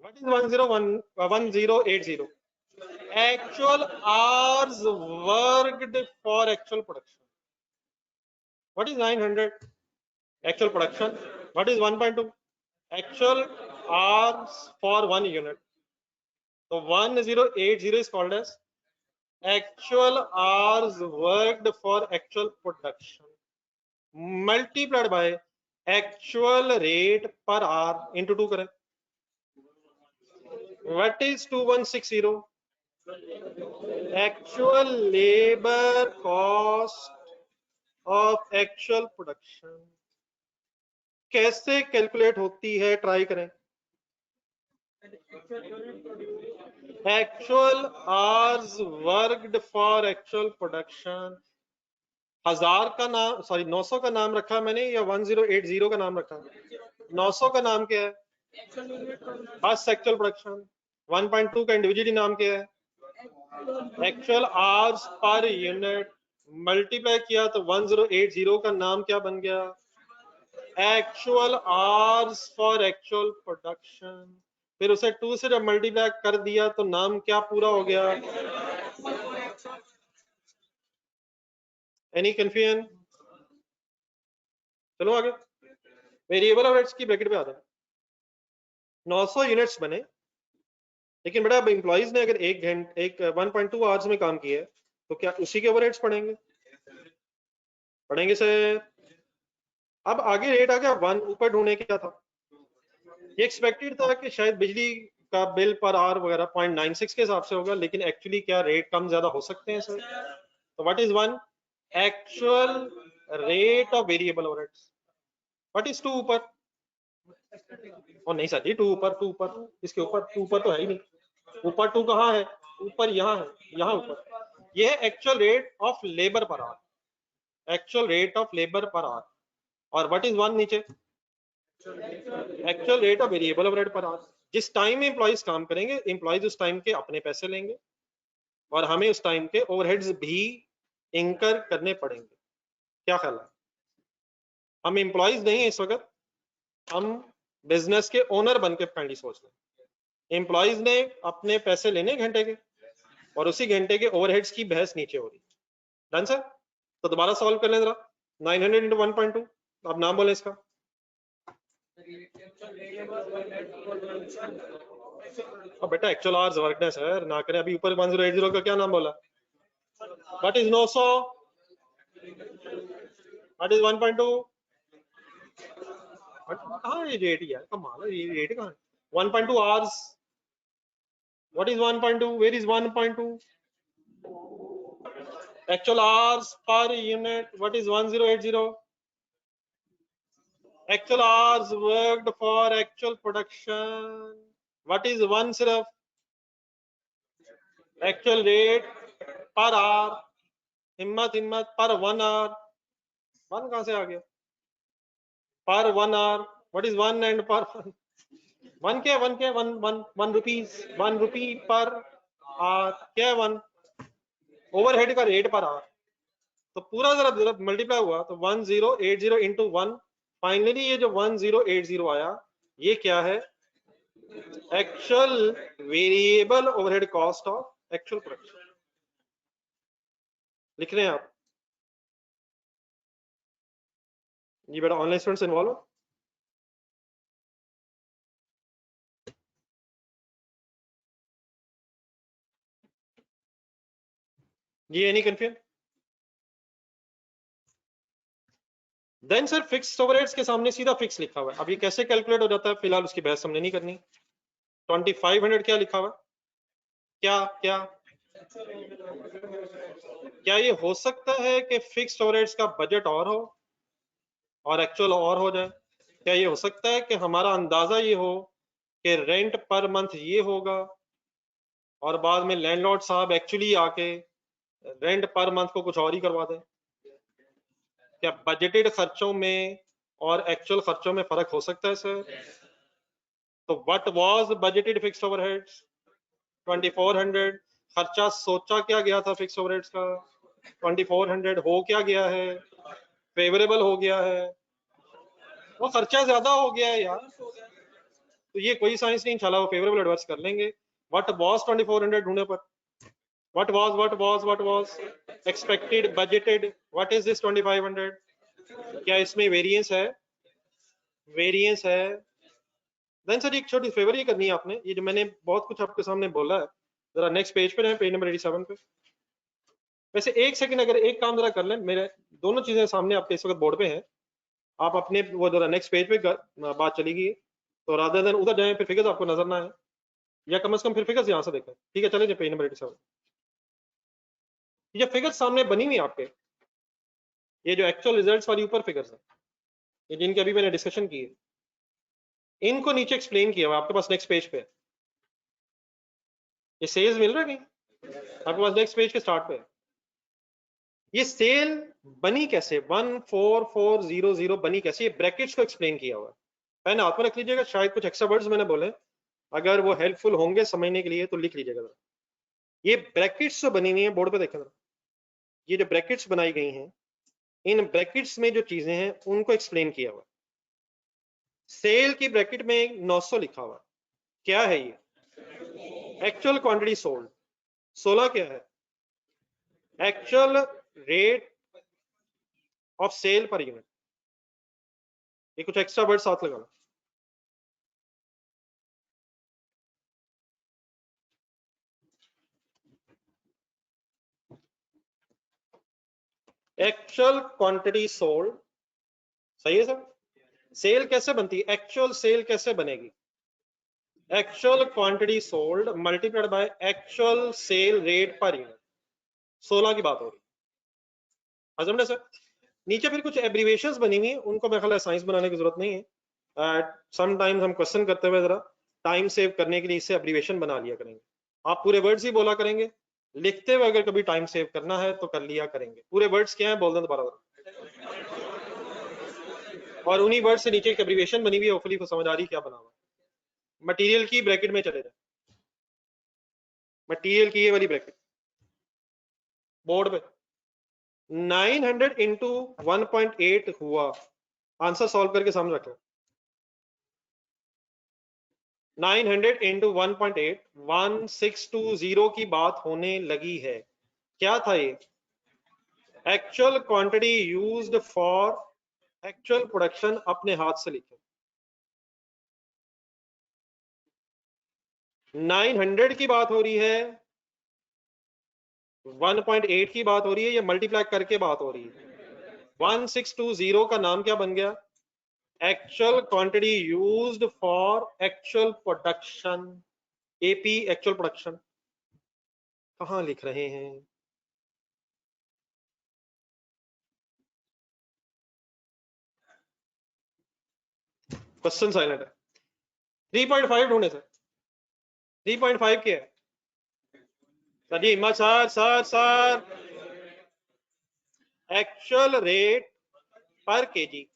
What is 1080 actual hours worked for actual production. What is 900 actual production, what is 1.2 actual hours for one unit. So 1080 is called as actual hours worked for actual production multiplied by actual rate per hour into 2 करें। What is 2160? Actual labor cost of actual production कैसे calculate होती है, try करें। Actual hours worked for actual production, 1000 का नाम, sorry 900 का नाम रखा मैंने या 1080 का नाम रखा? 900 का नाम क्या है? First actual production. 1.2 का इंडिविजुअली नाम क्या है? Actual hours per unit, multiply किया तो 1080 का नाम क्या बन गया? Actual hours for actual production. फिर उसे 2 से जब मल्टीप्लाई कर दिया तो नाम क्या पूरा हो गया? Any confusion? चलो आगे, वेरिएबल ओवरहेड्स की ब्रैकेट पे आता है। 900 यूनिट्स बने, लेकिन बेटा अब एम्प्लॉइज ने अगर एक 1.2 आवर्स में काम किया है तो क्या उसी के ओवरहेड्स पड़ेंगे? पड़ेंगे सर। अब आगे रेट आ गया 1, ऊपर ढूंढने क्या था? ये एक्सपेक्टेड था कि शायद बिजली का बिल पर आवर वगैरह 0.96 के हिसाब से होगा, लेकिन एक्चुअली क्या रेट कम ज्यादा हो सकते हैं सर? तो what is 1? Actual rate of variable overheads. What is 2 ऊपर? और नहीं सर जी, 2 ऊपर, 2 ऊपर, इसके ऊपर 2 ऊपर तो है ही नहीं। ऊपर 2 कहाँ है? ऊपर यहाँ है, यहाँ ऊपर। ये है actual rate of labour per hour, actual rate of labour per hour. और व्हाट इज 1 नीचे? Actual rate of variable overhead per hour. जिस टाइम में एम्प्लॉइज काम करेंगे, एम्प्लॉइज उस टाइम के अपने पैसे लेंगे और हमें उस टाइम के ओवरहेड्स भी इंकर करने पड़ेंगे। क्या ख्याल है? हम एम्प्लॉइज नहीं है इस वक्त, हम बिजनेस के ओनर बन के काइंडली सोच लें। एम्प्लॉइज ने अपने पैसे लेने घंटे के और उसी घंटे के ओवरहेड्स की बहस नीचे हो रही। Done sir? तो दोबारा सॉल्व कर लें जरा। 900 इंटू 1.2, आप नाम बोले इसका। अब बेटा एक्चुअल आवर्स वर्कड है सर, ना करें। अभी ऊपर 1080 का क्या नाम बोला? What is 900? What is 1.2? कहाँ है रेट यार, कमाल है, ये रेट कहाँ है? 1.2 hours. What is 1.2? Where is 1.2? Actual hours per unit, what is 1080? Actual hours worked for actual production, what is 1 सिर्फ? एक्चुअल रेट पर आवर, हिम्मत हिम्मत, पर 1 आवर। 1 कहाँ से आ गया? पर 1 आवर, व्हाट इज 1 एंड पर 1? 1 क्या है? 1 क्या है? 1 रुपीज, 1 रुपी पर आवर। क्या है 1? ओवरहेड का रेट पर आवर। तो पूरा जरा मल्टीप्लाई हुआ तो 1080 इंटू 1। फाइनली ये जो 1080 आया, ये क्या है? Actual variable overhead cost of actual production. लिख रहे हैं आप? ये बेटा ऑनलाइन स्टूडेंट्स इन्वॉल्व हो? ये नहीं confusion? Then sir fixed overheads के सामने सीधा फिक्स लिखा हुआ है। अब ये कैसे कैलकुलेट हो जाता है, फिलहाल उसकी बहस हमने नहीं करनी। 2500 क्या लिखा हुआ? क्या क्या क्या ये हो सकता है कि फिक्स्ड ओवरहेड्स का बजट और हो और एक्चुअल और हो जाए? क्या ये हो सकता है कि हमारा अंदाजा ये हो कि रेंट पर मंथ ये होगा और बाद में लैंडलॉर्ड साहब एक्चुअली आके रेंट पर मंथ को कुछ और ही करवा दें? क्या बजटेड खर्चों में और एक्चुअल खर्चों में फर्क हो सकता है सर? तो what was budgeted fixed overheads? 2400। खर्चा सोचा क्या गया था फिक्स्ड ओवरहेड्स का? 2400। हो क्या गया है? फेवरेबल हो गया है। वो खर्चा ज्यादा हो गया है यार, तो ये कोई साइंस नहीं चला, वो फेवरेबल एडवर्स कर लेंगे। व्हाट वाज 2400 ढूंढने पर? What was expected budgeted, what is this 2500? क्या इसमें वेरिएंस है? वेरिएंस है। देन सर एक छोटी फेवर ये करनी है आपने, ये जो मैंने बहुत कुछ आपके सामने बोला है, जरा नेक्स्ट पेज पे, पेज नंबर 87 पे। वैसे एक सेकंड अगर एक काम जरा कर लें, मेरे दोनों चीजें सामने आपके इस वक्त बोर्ड पे हैं, आप अपने वो जरा नेक्स्ट पेज पे बात चली गई, तो रादर देन उधर जाएं फिर फिगर्स आपको नजर ना आए, या कम से कम फिर फिगर्स यहाँ से देखें। ठीक है, चले पेज नंबर 87। ये फिगर्स सामने बनी हुई आपके, ये जो एक्चुअल रिजल्ट्स वाली ऊपर फिगर्स है, ये जिनकी अभी मैंने डिस्कशन की है, इनको नीचे एक्सप्लेन किया हुआ आपके पास नेक्स्ट पेज पे है। ये सेल्स मिल रहा है कहीं आपके पास नेक्स्ट पेज के स्टार्ट पे है। ये सेल बनी कैसे, 14400 बनी कैसे, ये ब्रैकेट्स को एक्सप्लेन किया हुआ है। पेन हाथ में रख लीजिएगा, शायद कुछ एक्स्ट्रा वर्ड्स मैंने बोले, अगर वो हेल्पफुल होंगे समझने के लिए तो लिख लीजिएगा जरा। ये ब्रैकेट्स जो बनी हुई है बोर्ड पे देखें जरा, ये जो ब्रैकेट्स बनाई गई हैं, इन ब्रैकेट्स में जो चीजें हैं उनको एक्सप्लेन किया हुआ। सेल की ब्रैकेट में 900 लिखा हुआ, क्या है ये? Actual quantity sold. 16 क्या है? Actual rate of sale per unit. ये कुछ एक्स्ट्रा वर्ड साथ लगाना। एक्चुअल क्वांटिटी सोल्ड, सही है सर? सेल कैसे बनती है, एक्चुअल सेल कैसे बनेगी? Actual quantity sold multiplied by actual sale rate per unit. 16 की बात हो रही है, समझे सर? नीचे फिर कुछ एब्रीवेशंस बनी हुई है, उनको मेरे ख्याल साइंस बनाने की जरूरत नहीं है। समटाइम्स हम क्वेश्चन करते हुए जरा टाइम सेव करने के लिए इससे एब्रीवेशन बना लिया करेंगे। आप पूरे वर्ड्स ही बोला करेंगे, लिखते हुए अगर कभी टाइम सेव करना है तो कर लिया करेंगे। पूरे वर्ड्स क्या है बोल दें दोबारा, और उन्हीं वर्ड से नीचे एक एब्रीवेशन बनी हुई है, होपफुली को समझ आ रही क्या बना हुआ। मटेरियल की ब्रैकेट में चले जाए, मटेरियल की ये वाली ब्रैकेट बोर्ड पे 900 इंटू 1.8 हुआ, आंसर सॉल्व करके सामने रखें। 900 इंटू 1.8 1620 की बात होने लगी है। क्या था ये? Actual quantity used for actual production, अपने हाथ से लिखे। 900 की बात हो रही है, 1.8 की बात हो रही है, ये मल्टीप्लाई करके बात हो रही है। 1620 का नाम क्या बन गया? Actual quantity used for actual production, AP actual production. कहां लिख रहे हैं? क्वेश्चन साइलेंट है। 3.5 ढूंढे सर, 3.5 क्या है? सर जी हिम्मत सर, सर एक्चुअल रेट पर KG,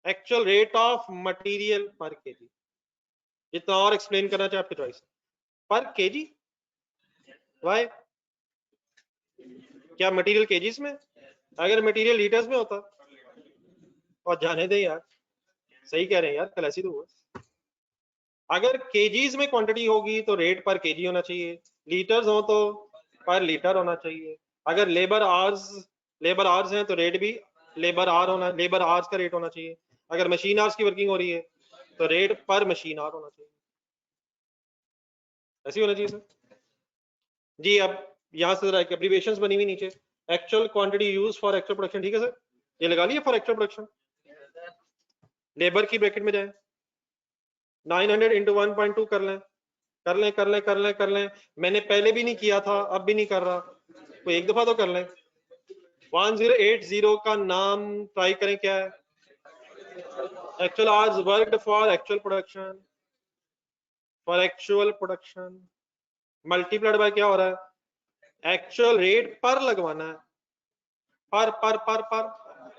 actual rate of material पर केजी। जितना और एक्सप्लेन करना चाहे आपकी चॉइस। पर केजी वाई? क्या मटेरियल केजीस में? अगर मटेरियल लीटर्स में होता, और जाने दे यार, सही कह रहे हैं यार, कल ऐसी तो हुआ। अगर केजीज में क्वांटिटी होगी तो रेट पर केजी होना चाहिए, लीटर्स हो तो पर लीटर होना चाहिए। अगर लेबर आवर्स हैं तो रेट भी लेबर आवर्स का रेट होना चाहिए। अगर मशीन आवर्स की वर्किंग हो रही है तो रेट पर मशीन आवर होना चाहिए। ऐसी होना चाहिए सर जी। अब यहां से जरा एब्रिविएशंस बनी हुई नीचे, actual quantity use for actual production, ठीक है सर, ये लगा लिया फॉर एक्चुअल प्रोडक्शन। लेबर की ब्रैकेट में जाए, 900 इंटू 1.2 कर लें, कर लें। मैंने पहले भी नहीं किया था, अब भी नहीं कर रहा, तो एक दफा तो कर लें। 1080 का नाम ट्राई करें, क्या है? Actual hours worked for actual production multiplied bye क्या हो रहा है? एक्चुअल रेट पर लगवाना है,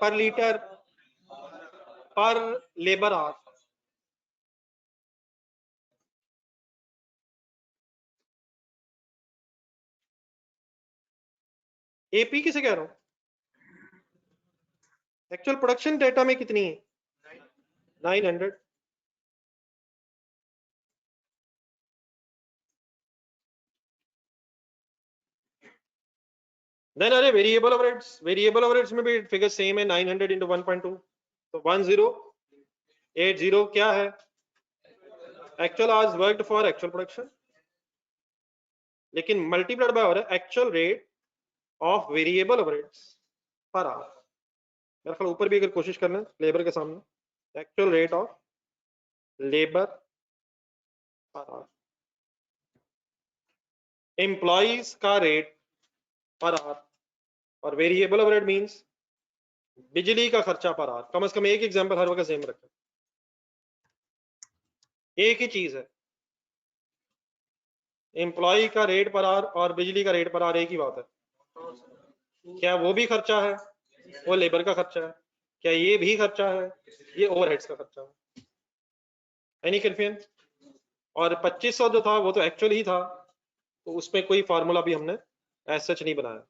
पर लीटर, पर लेबर आवर। एपी किसे कह रहा हूं? एक्चुअल प्रोडक्शन डेटा में कितनी है? 900। देन अरे वेरिएबल ओवरहेड्स में भी फिगर सेम है, 900 इंटू 1.2, तो 1080 क्या है? Actual hours worked for actual production, लेकिन मल्टीप्लाइड बाय हो रहा है actual rate of variable overheads per hour. मेरे ख्याल ऊपर भी अगर कोशिश कर लें लेबर के सामने, actual rate of labour per hour, employees का रेट पर आवर, और वेरिएबल ओवरहेड मींस बिजली का खर्चा पर आवर। कम से कम एक एग्जांपल हर वक्त सेम रखें, एक ही चीज है, एम्प्लॉय का रेट पर आवर और बिजली का रेट पर आवर एक ही बात है। क्या वो भी खर्चा है? वो लेबर का खर्चा है। क्या ये भी खर्चा है? ये ओवरहेड्स का खर्चा है। Any confusion? और 2500 जो था वो तो एक्चुअल ही था, तो उसमें कोई फार्मूला भी हमने एज सच नहीं बनाया।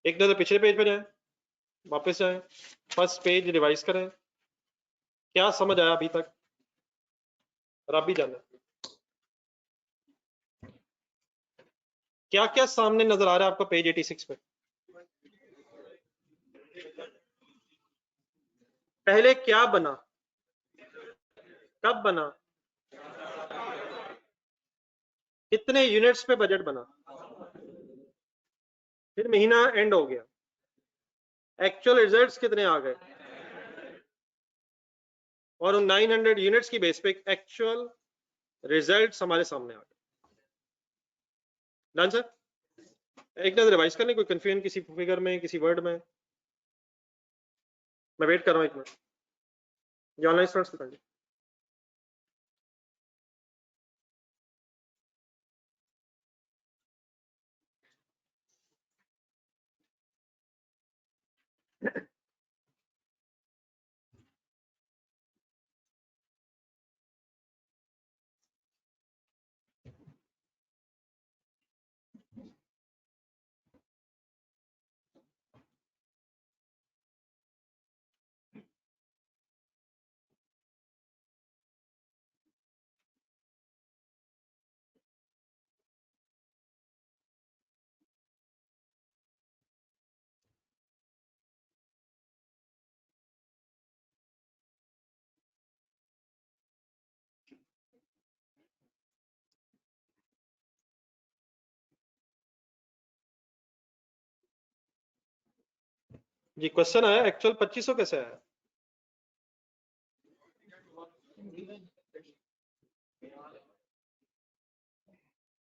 एक नजर पिछले पेज पे जाएं, वापस जाएं, फर्स्ट पेज रिवाइज करें, क्या समझ आया अभी तक? और आप भी जाना क्या क्या सामने नजर आ रहा है आपको पेज 86 पे? पहले क्या बना, कब बना, कितने यूनिट्स पे बजट बना, फिर महीना एंड हो गया, एक्चुअल रिजल्ट्स कितने आ गए, और उन 900 यूनिट्स की बेस पे एक्चुअल रिजल्ट्स हमारे सामने आ गए। Done sir? एक नजर रिवाइज करने, कोई कंफ्यूजन किसी फिगर में, किसी वर्ड में? मैं वेट कर रहा हूं एक मिनट, ये ऑनलाइन स्टूडेंट्स बताइए। जी क्वेश्चन आया, एक्चुअल 2500 कैसे आया?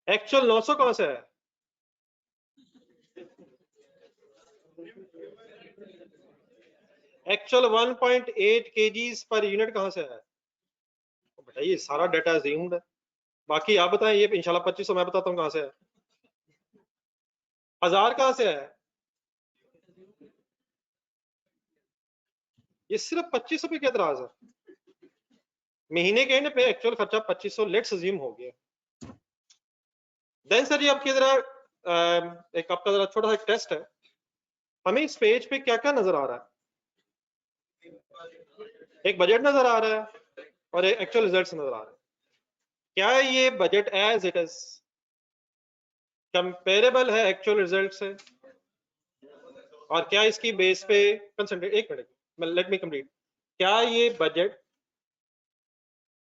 एक्चुअल 900 कहां से आया? एक्चुअल 1.8 kgs पर यूनिट कहां से आया? बताइए, सारा डाटा अज्यूम्ड है, बाकी आप बताएं। ये इंशाल्लाह 2500 मैं बताता हूँ कहां से आया। 1000 कहां से आया? ये सिर्फ 2500 पे क्या एतराज है? महीने के एंड पे एक्चुअल खर्चा 2500 लेट्स अज्यूम हो गया। देन सर जी आपकी जरा एक आपका जरा छोटा सा टेस्ट है, हमें इस पेज पे क्या क्या नजर आ रहा है? एक बजट नजर आ रहा है और एक एक्चुअल रिजल्ट्स नजर आ रहा है। क्या ये budget as it is comparable है एक्चुअल रिजल्ट से? और क्या इसकी बेस पे कंसंट्रेट, एक मिनट लेट मी कंप्लीट, क्या ये बजट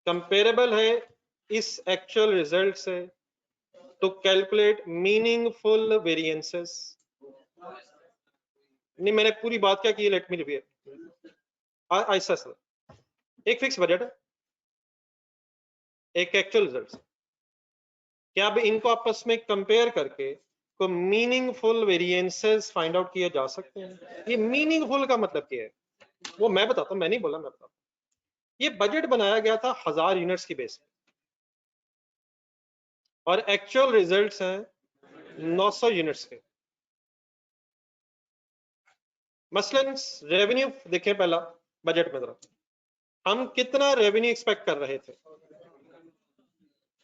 कंपेरेबल है इस एक्चुअल रिजल्ट से टू कैलकुलेट मीनिंगफुल वेरिएंसेस? नहीं, मैंने पूरी बात क्या की, लेट मी रिपीट। ऐसा सर, एक फिक्स बजट है, एक एक्चुअल रिजल्ट, क्या अब इनको आपस में कंपेयर करके को मीनिंगफुल वेरिएंसेस फाइंड आउट किए जा सकते हैं? ये मीनिंगफुल का मतलब क्या है वो मैं बताता हूँ, मैं नहीं बोला, मैं बताता हूँ। ये बजट बनाया गया था 1000 यूनिट्स की बेस पे और एक्चुअल रिजल्ट्स हैं 900 यूनिट्स के। मसलन रेवेन्यू देखें पहला बजट में, जरा हम कितना रेवेन्यू एक्सपेक्ट कर रहे थे,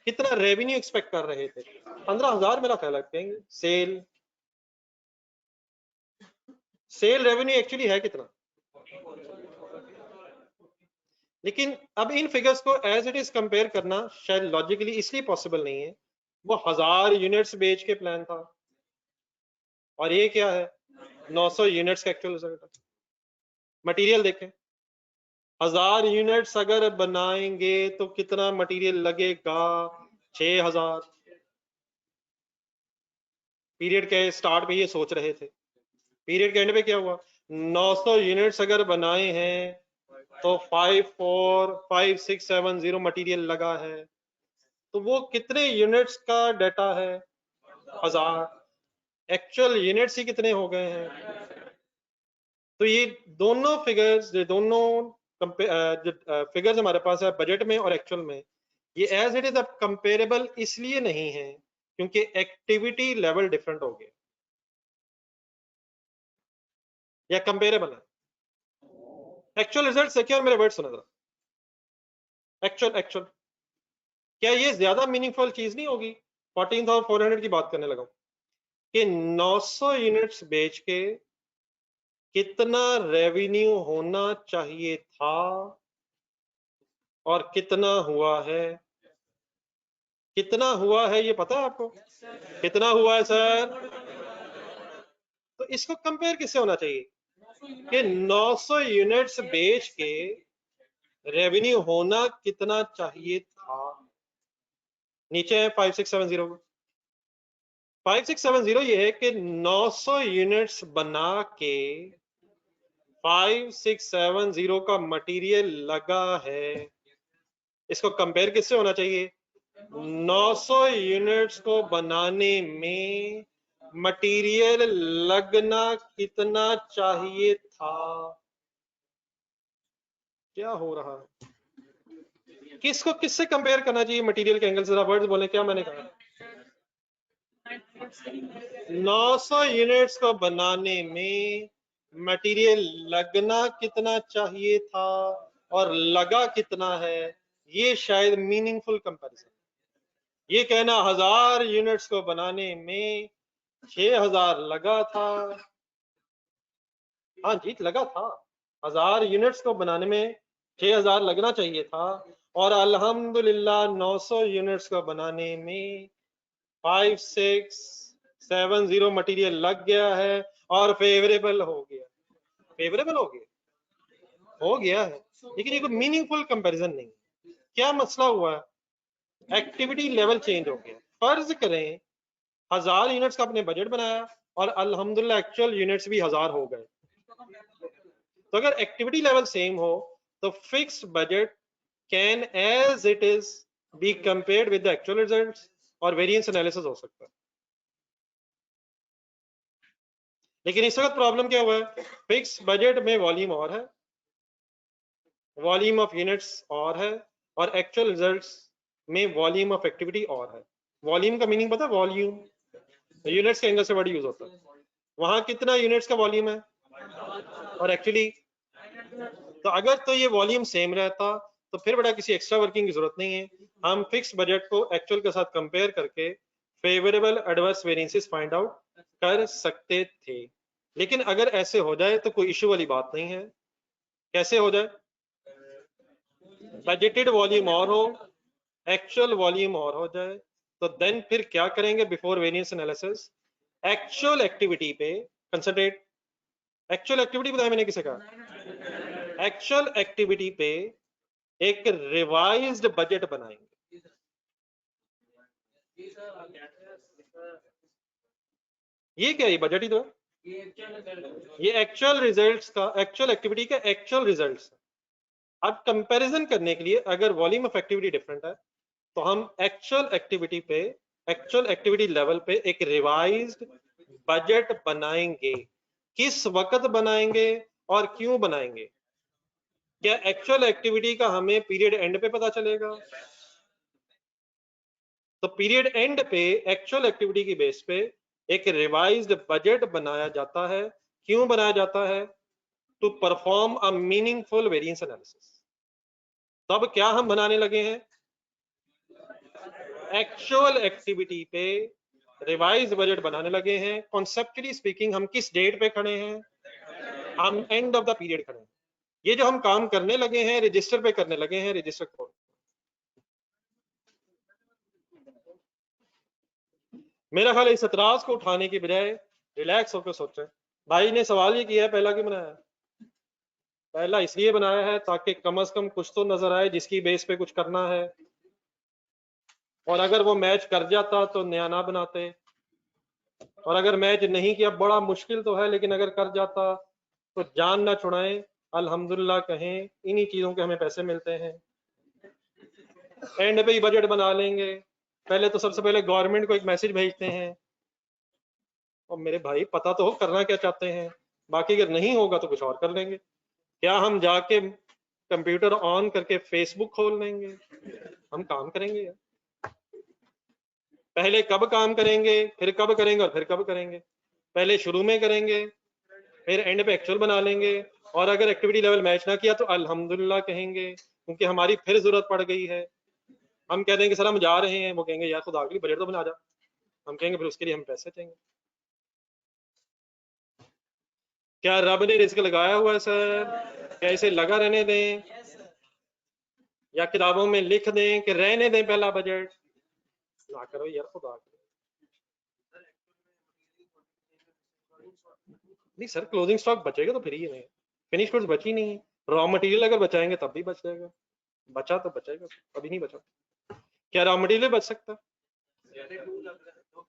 कितना रेवेन्यू एक्सपेक्ट कर रहे थे? 15,000 मेरा ख्याल है। सेल सेल रेवेन्यू एक्चुअली है कितना? लेकिन अब इन फिगर्स को एज इट इज कंपेयर करना शायद लॉजिकली इसलिए पॉसिबल नहीं है, वो 1000 यूनिट्स बेच के प्लान था और ये क्या है 900 यूनिट्स का एक्चुअल रिजल्ट है। मटेरियल देखें, 1000 यूनिट्स अगर बनाएंगे तो कितना मटेरियल लगेगा? 6000। पीरियड के स्टार्ट पे ये सोच रहे थे, पीरियड के एंड पे क्या हुआ? 900 यूनिट्स अगर बनाए हैं तो 54670 मटेरियल लगा है, तो वो कितने यूनिट्स का डाटा है? 1000। एक्चुअल यूनिट्स ही कितने हो गए हैं। तो ये दोनों फिगर्स, जो दोनों फिगर्स हमारे पास है बजट में और एक्चुअल में, ये एज इट इज अब कंपेरेबल इसलिए नहीं है क्योंकि एक्टिविटी लेवल डिफरेंट हो गया, या कंपेरेबल है। एक्चुअल रिजल्ट देखिए और मेरे वर्ड सुना जरा, एक्चुअल क्या ये ज्यादा मीनिंगफुल चीज नहीं होगी। 14,400 की बात करने लगा कि 900 यूनिट्स बेच के कितना रेवेन्यू होना चाहिए था और कितना हुआ है। कितना हुआ है ये पता है आपको? कितना हुआ है सर? तो इसको कंपेयर किससे होना चाहिए कि 900 यूनिट्स बेच के रेवेन्यू होना कितना चाहिए था। नीचे है 5670। 5670 ये है कि 900 यूनिट्स बना के 5670 का मटेरियल लगा है। इसको कंपेयर किससे होना चाहिए? 900 यूनिट्स को बनाने में मटेरियल लगना कितना चाहिए था। क्या हो रहा है? किसको किससे कंपेयर करना चाहिए मटेरियल के एंगल से? वर्ड्स बोले क्या मैंने कहा? 900 यूनिट्स को बनाने में मटेरियल लगना कितना चाहिए था और लगा कितना है, ये शायद मीनिंगफुल कंपैरिजन। ये कहना 1000 यूनिट्स को बनाने में 6000 लगा था, हाँ जी लगा था, 1000 यूनिट्स को बनाने में 6000 लगना चाहिए था, और अल्हम्दुलिल्लाह 900 यूनिट्स को बनाने में 5670 मटेरियल लग गया है और फेवरेबल हो गया। फेवरेबल हो गया है, लेकिन ये कोई मीनिंगफुल कंपैरिजन नहीं। क्या मसला हुआ है? एक्टिविटी लेवल चेंज हो गया। फर्ज करें 1000 यूनिट्स का आपने बजट बनाया और अल्हम्दुलिल्लाह एक्चुअल यूनिट्स भी 1000 हो गए। तो अगर एक्टिविटी लेवल सेम हो तो fixed budget can as it is be compared with the actual results और वेरिएंस एनालिसिस हो सकता है। लेकिन इस वक्त प्रॉब्लम क्या हुआ है? फिक्स बजट में वॉल्यूम और है, वॉल्यूम ऑफ यूनिट्स और है, और एक्चुअल रिजल्ट्स में वॉल्यूम ऑफ एक्टिविटी और है। वॉल्यूम का मीनिंग पता है? वॉल्यूम यूनिट्स के एंगल से वर्ड यूज होता है। वहां कितना यूनिट्स का वॉल्यूम है और एक्चुअली, तो अगर तो ये वॉल्यूम सेम रहता तो फिर बड़ा किसी एक्स्ट्रा वर्किंग की जरूरत नहीं है। हम फिक्स बजट को एक्चुअल के साथ कंपेयर करके favourable adverse variances find out कर सकते थे। लेकिन अगर ऐसे हो जाए तो कोई इश्यू वाली बात नहीं है। कैसे हो जाए? बजटेड वॉल्यूम और हो, एक्चुअल वॉल्यूम और हो जाए, तो देन फिर क्या करेंगे? Before variance analysis actual activity पे कंसंट्रेट। एक्चुअल एक्टिविटी बताया मैंने किसे कहा? एक्चुअल एक्टिविटी पे एक रिवाइज्ड बजट बनाएंगे। ये क्या है? बजट ही तो है। ये एक्चुअल रिजल्ट्स का, एक्चुअल एक्टिविटी का एक्चुअल रिजल्ट्स। अब कंपैरिजन करने के लिए अगर वॉल्यूम ऑफ एक्टिविटी डिफरेंट है तो हम एक्चुअल एक्टिविटी पे, एक्चुअल एक्टिविटी लेवल पे एक रिवाइज्ड बजट बनाएंगे। किस वक्त बनाएंगे और क्यों बनाएंगे? क्या एक्चुअल एक्टिविटी का हमें पीरियड एंड पे पता चलेगा? तो पीरियड एंड पे एक्चुअल एक्टिविटी की बेस पे एक रिवाइज्ड बजट बनाया जाता है। क्यों बनाया जाता है? To perform a meaningful variance analysis. तब क्या हम बनाने लगे हैं? एक्चुअल एक्टिविटी पे रिवाइज बजट बनाने लगे हैं। कॉन्सेप्चुअली स्पीकिंग हम किस डेट पे खड़े हैं? हम एंड ऑफ द पीरियड खड़े हैं। ये जो हम काम करने लगे हैं रजिस्टर पे करने लगे हैं, रजिस्टर खोल। मेरा ख्याल इस एतराज को उठाने की बजाय रिलैक्स होकर सोचें। भाई ने सवाल ये किया है, पहला क्यों बनाया? पहला इसलिए बनाया है ताकि कम से कम कुछ तो नजर आए जिसकी बेस पे कुछ करना है, और अगर वो मैच कर जाता तो नया ना बनाते, और अगर मैच नहीं किया बड़ा मुश्किल तो है, लेकिन अगर कर जाता तो जान ना छुड़ाएं, अल्हम्दुलिल्लाह कहें, इन्हीं चीजों के हमें पैसे मिलते हैं। एंड पे ही बजट बना लेंगे। पहले तो सबसे पहले गवर्नमेंट को एक मैसेज भेजते हैं और मेरे भाई पता तो हो करना क्या चाहते हैं, बाकी अगर नहीं होगा तो कुछ और कर लेंगे। क्या हम जाके कंप्यूटर ऑन करके फेसबुक खोल लेंगे? हम काम करेंगे यार। पहले कब काम करेंगे, फिर कब करेंगे, और फिर कब करेंगे? पहले शुरू में करेंगे, फिर एंड पे एक्चुअल बना लेंगे, और अगर एक्टिविटी लेवल मैच ना किया तो अल्हम्दुलिल्लाह कहेंगे, क्योंकि हमारी फिर जरूरत पड़ गई है। हम कह देंगे सर हम जा रहे हैं, वो कहेंगे यार खुदा के लिए बजट तो बना जा। हम कहेंगे फिर उसके लिए हम पैसे देंगे। क्या रब ने रिस्क लगाया हुआ है सर? क्या इसे लगा रहने दें, या किताबों में लिख दें कि रहने दें पहला बजट? ना करो यार खुदा के लिए। नहीं सर, क्लोजिंग स्टॉक बचेगा तो फिर ही नहीं, फिनिश गुड्स बची नहीं है। रॉ मटेरियल अगर बचाएंगे तब भी बच जाएगा, बचा तो बचेगा, अभी नहीं बचा। क्या रॉ मटेरियल बच सकता?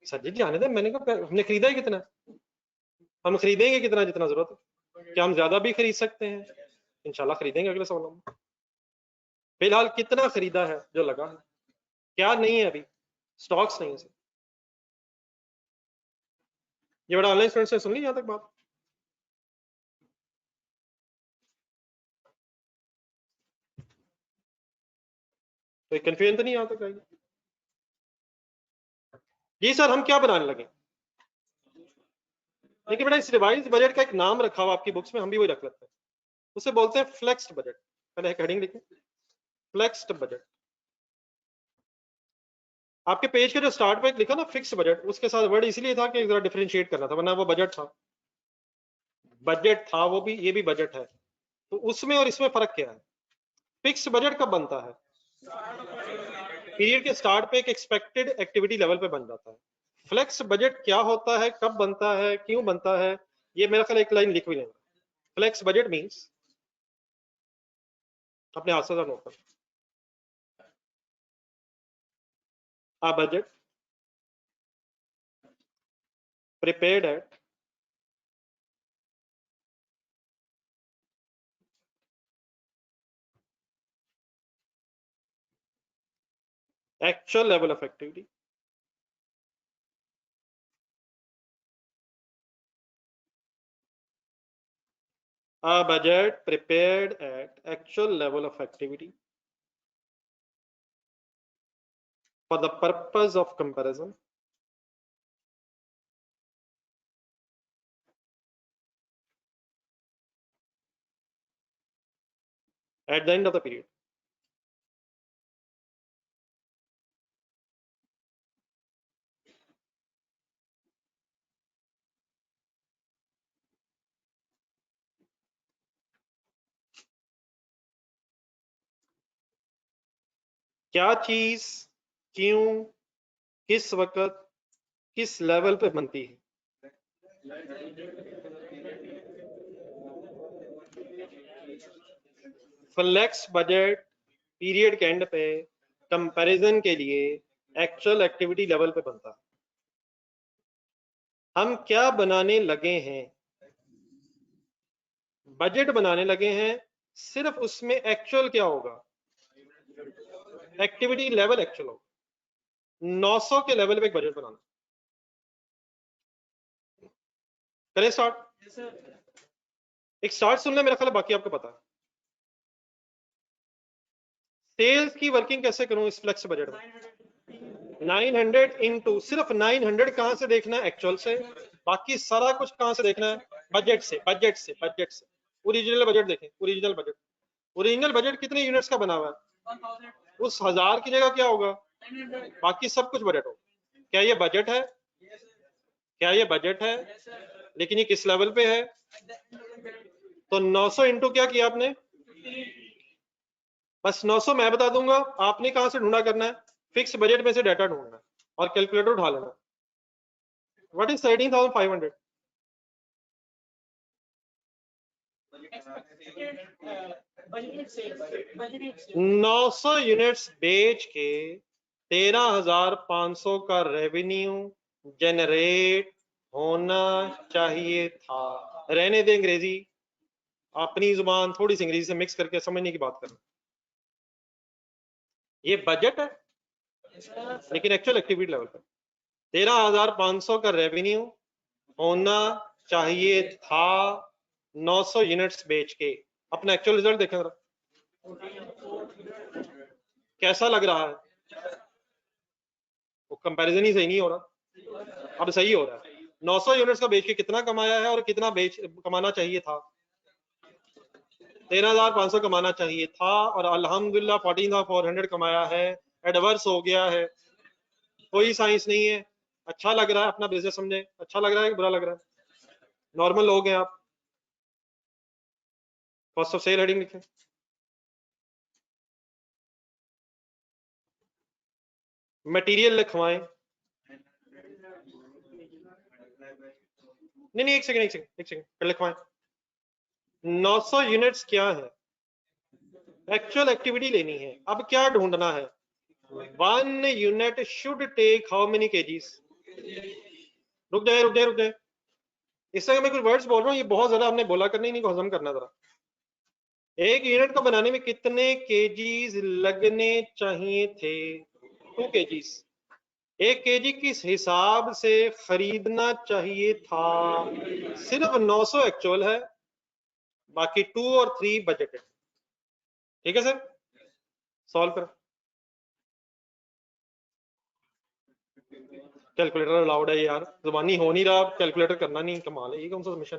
सर जी जाने दें, मैंने कहा हमने खरीदा है कितना, हम खरीदेंगे कितना जितना जरूरत है। क्या हम ज्यादा भी खरीद सकते हैं? इंशाल्लाह खरीदेंगे अगले साल में। फिलहाल कितना खरीदा है जो लगा है, क्या नहीं है अभी, स्टॉक्स नहीं है सर। ये बड़ा ऑनलाइन स्टूडेंट से सुन ली यहाँ तक बात? तो कंफ्यूजन तो नहीं यहाँ तक आई? जी सर हम क्या बनाने लगे? देखिए बेटा, इस रिवाइज बजट का एक नाम रखा हुआ आपकी बुक्स में, हम भी वही रख लेते हैं। उसे बोलते हैं फ्लेक्स्ड बजट। पहले एक हेडिंग लिखें, फ्लेक्स्ड बजट। आपके पेज का जो स्टार्ट पे लिखा ना फिक्स बजट, उसके साथ वर्ड इसलिए था कि जरा डिफरेंशिएट करना था, वरना वो बजट था, बजट था वो भी, ये भी बजट है। तो उसमें और इसमें फर्क क्या है? फिक्स बजट कब बनता है? पीरियड के स्टार्ट पे एक एक्सपेक्टेड एक्टिविटी लेवल पे बन जाता है। फ्लेक्स बजट क्या होता है, कब बनता है, क्यों बनता है, ये मेरा ख्याल एक लाइन लिख भी लेना। फ्लेक्स बजट मींस, अपने हाथ से नोट कर, a budget prepared at actual level of activity a budget prepared at actual level of activity for the purpose of comparison at the end of the period। क्या चीज क्यों किस वक्त किस लेवल पे बनती है? फ्लेक्स बजट पीरियड के एंड पे कंपैरिजन के लिए एक्चुअल एक्टिविटी लेवल पे बनता है। हम क्या बनाने लगे हैं? बजट बनाने लगे हैं, सिर्फ उसमें एक्चुअल क्या होगा? एक्टिविटी लेवल एक्चुअल होगा। 900 के लेवल पे एक बजट बनाना। करें स्टार्ट? एक स्टार्ट सुन ले, मेरा ख्याल है बाकी आपको पता है। सेल्स की वर्किंग कैसे करूं इस फ्लेक्स बजट में? 900 इंटू, सिर्फ 900 कहां से देखना है? एक्चुअल से। बाकी सारा कुछ कहां से देखना है? बजट से, बजट से, बजट से। ओरिजिनल बजट देखें, ओरिजिनल बजट। ओरिजिनल बजट कितने यूनिट्स का बना हुआ है? उस 1000 की जगह क्या होगा? बाकी सब कुछ बजट होगा। क्या ये बजट है? क्या ये बजट है? लेकिन ये किस लेवल पे है? तो 900 इंटू क्या किया आपने? बस 900 मैं बता दूंगा, आपने कहां से ढूंढा करना है? फिक्स बजट में से डाटा ढूंढना है और कैलकुलेटर उठा लेना। What is 13,500? 900 यूनिट्स बेच के 13,500 का रेवेन्यू जनरेट होना चाहिए था। रहने दे अंग्रेजी, अपनी जुबान थोड़ी सी अंग्रेजी से मिक्स करके समझने की बात करना। ये बजट है, लेकिन एक्चुअल एक्टिविटी लेवल पर 13,500 का रेवेन्यू होना चाहिए था 900 यूनिट्स बेच के। अपना एक्चुअल रिजल्ट देखें जरा, कैसा लग रहा है? वो कंपैरिजन ही सही नहीं हो रहा, अब सही हो रहा है। 900 यूनिट्स का बेच के कितना कमाया है और कितना कमाना चाहिए था? 13,500 कमाना चाहिए था और अल्हम्दुलिल्लाह 14,400 कमाया है। एडवर्स हो गया है, कोई साइंस नहीं है। अच्छा लग रहा है, अपना बिजनेस समझे। अच्छा लग रहा है कि बुरा लग रहा है? नॉर्मल लोग हैं आप। कॉस्ट ऑफ सेल हेडिंग लिखें। मटेरियल लिखवाएं। नहीं, एक सेकंड लिखवाएं। 900 यूनिट्स क्या है? एक्चुअल एक्टिविटी लेनी है। अब क्या ढूंढना है? 1 unit should take how many KGs? रुक जाए। इस तरह मैं कुछ वर्ड्स बोल रहा हूँ, ये बहुत ज्यादा हमने बोला करना ही नहीं, को हजम करना जरा। एक यूनिट को बनाने में कितने केजीज लगने चाहिए थे? 2 केजीज। 1 केजी किस हिसाब से खरीदना चाहिए था? सिर्फ 900 एक्चुअल है, बाकी 2 और 3 बजटेड। ठीक है सर, सॉल्व करो। कैलकुलेटर अलाउड है यार, जुबानी हो नहीं रहा, कैलकुलेटर करना नहीं, कमाल है, ये कौन सा मिशन?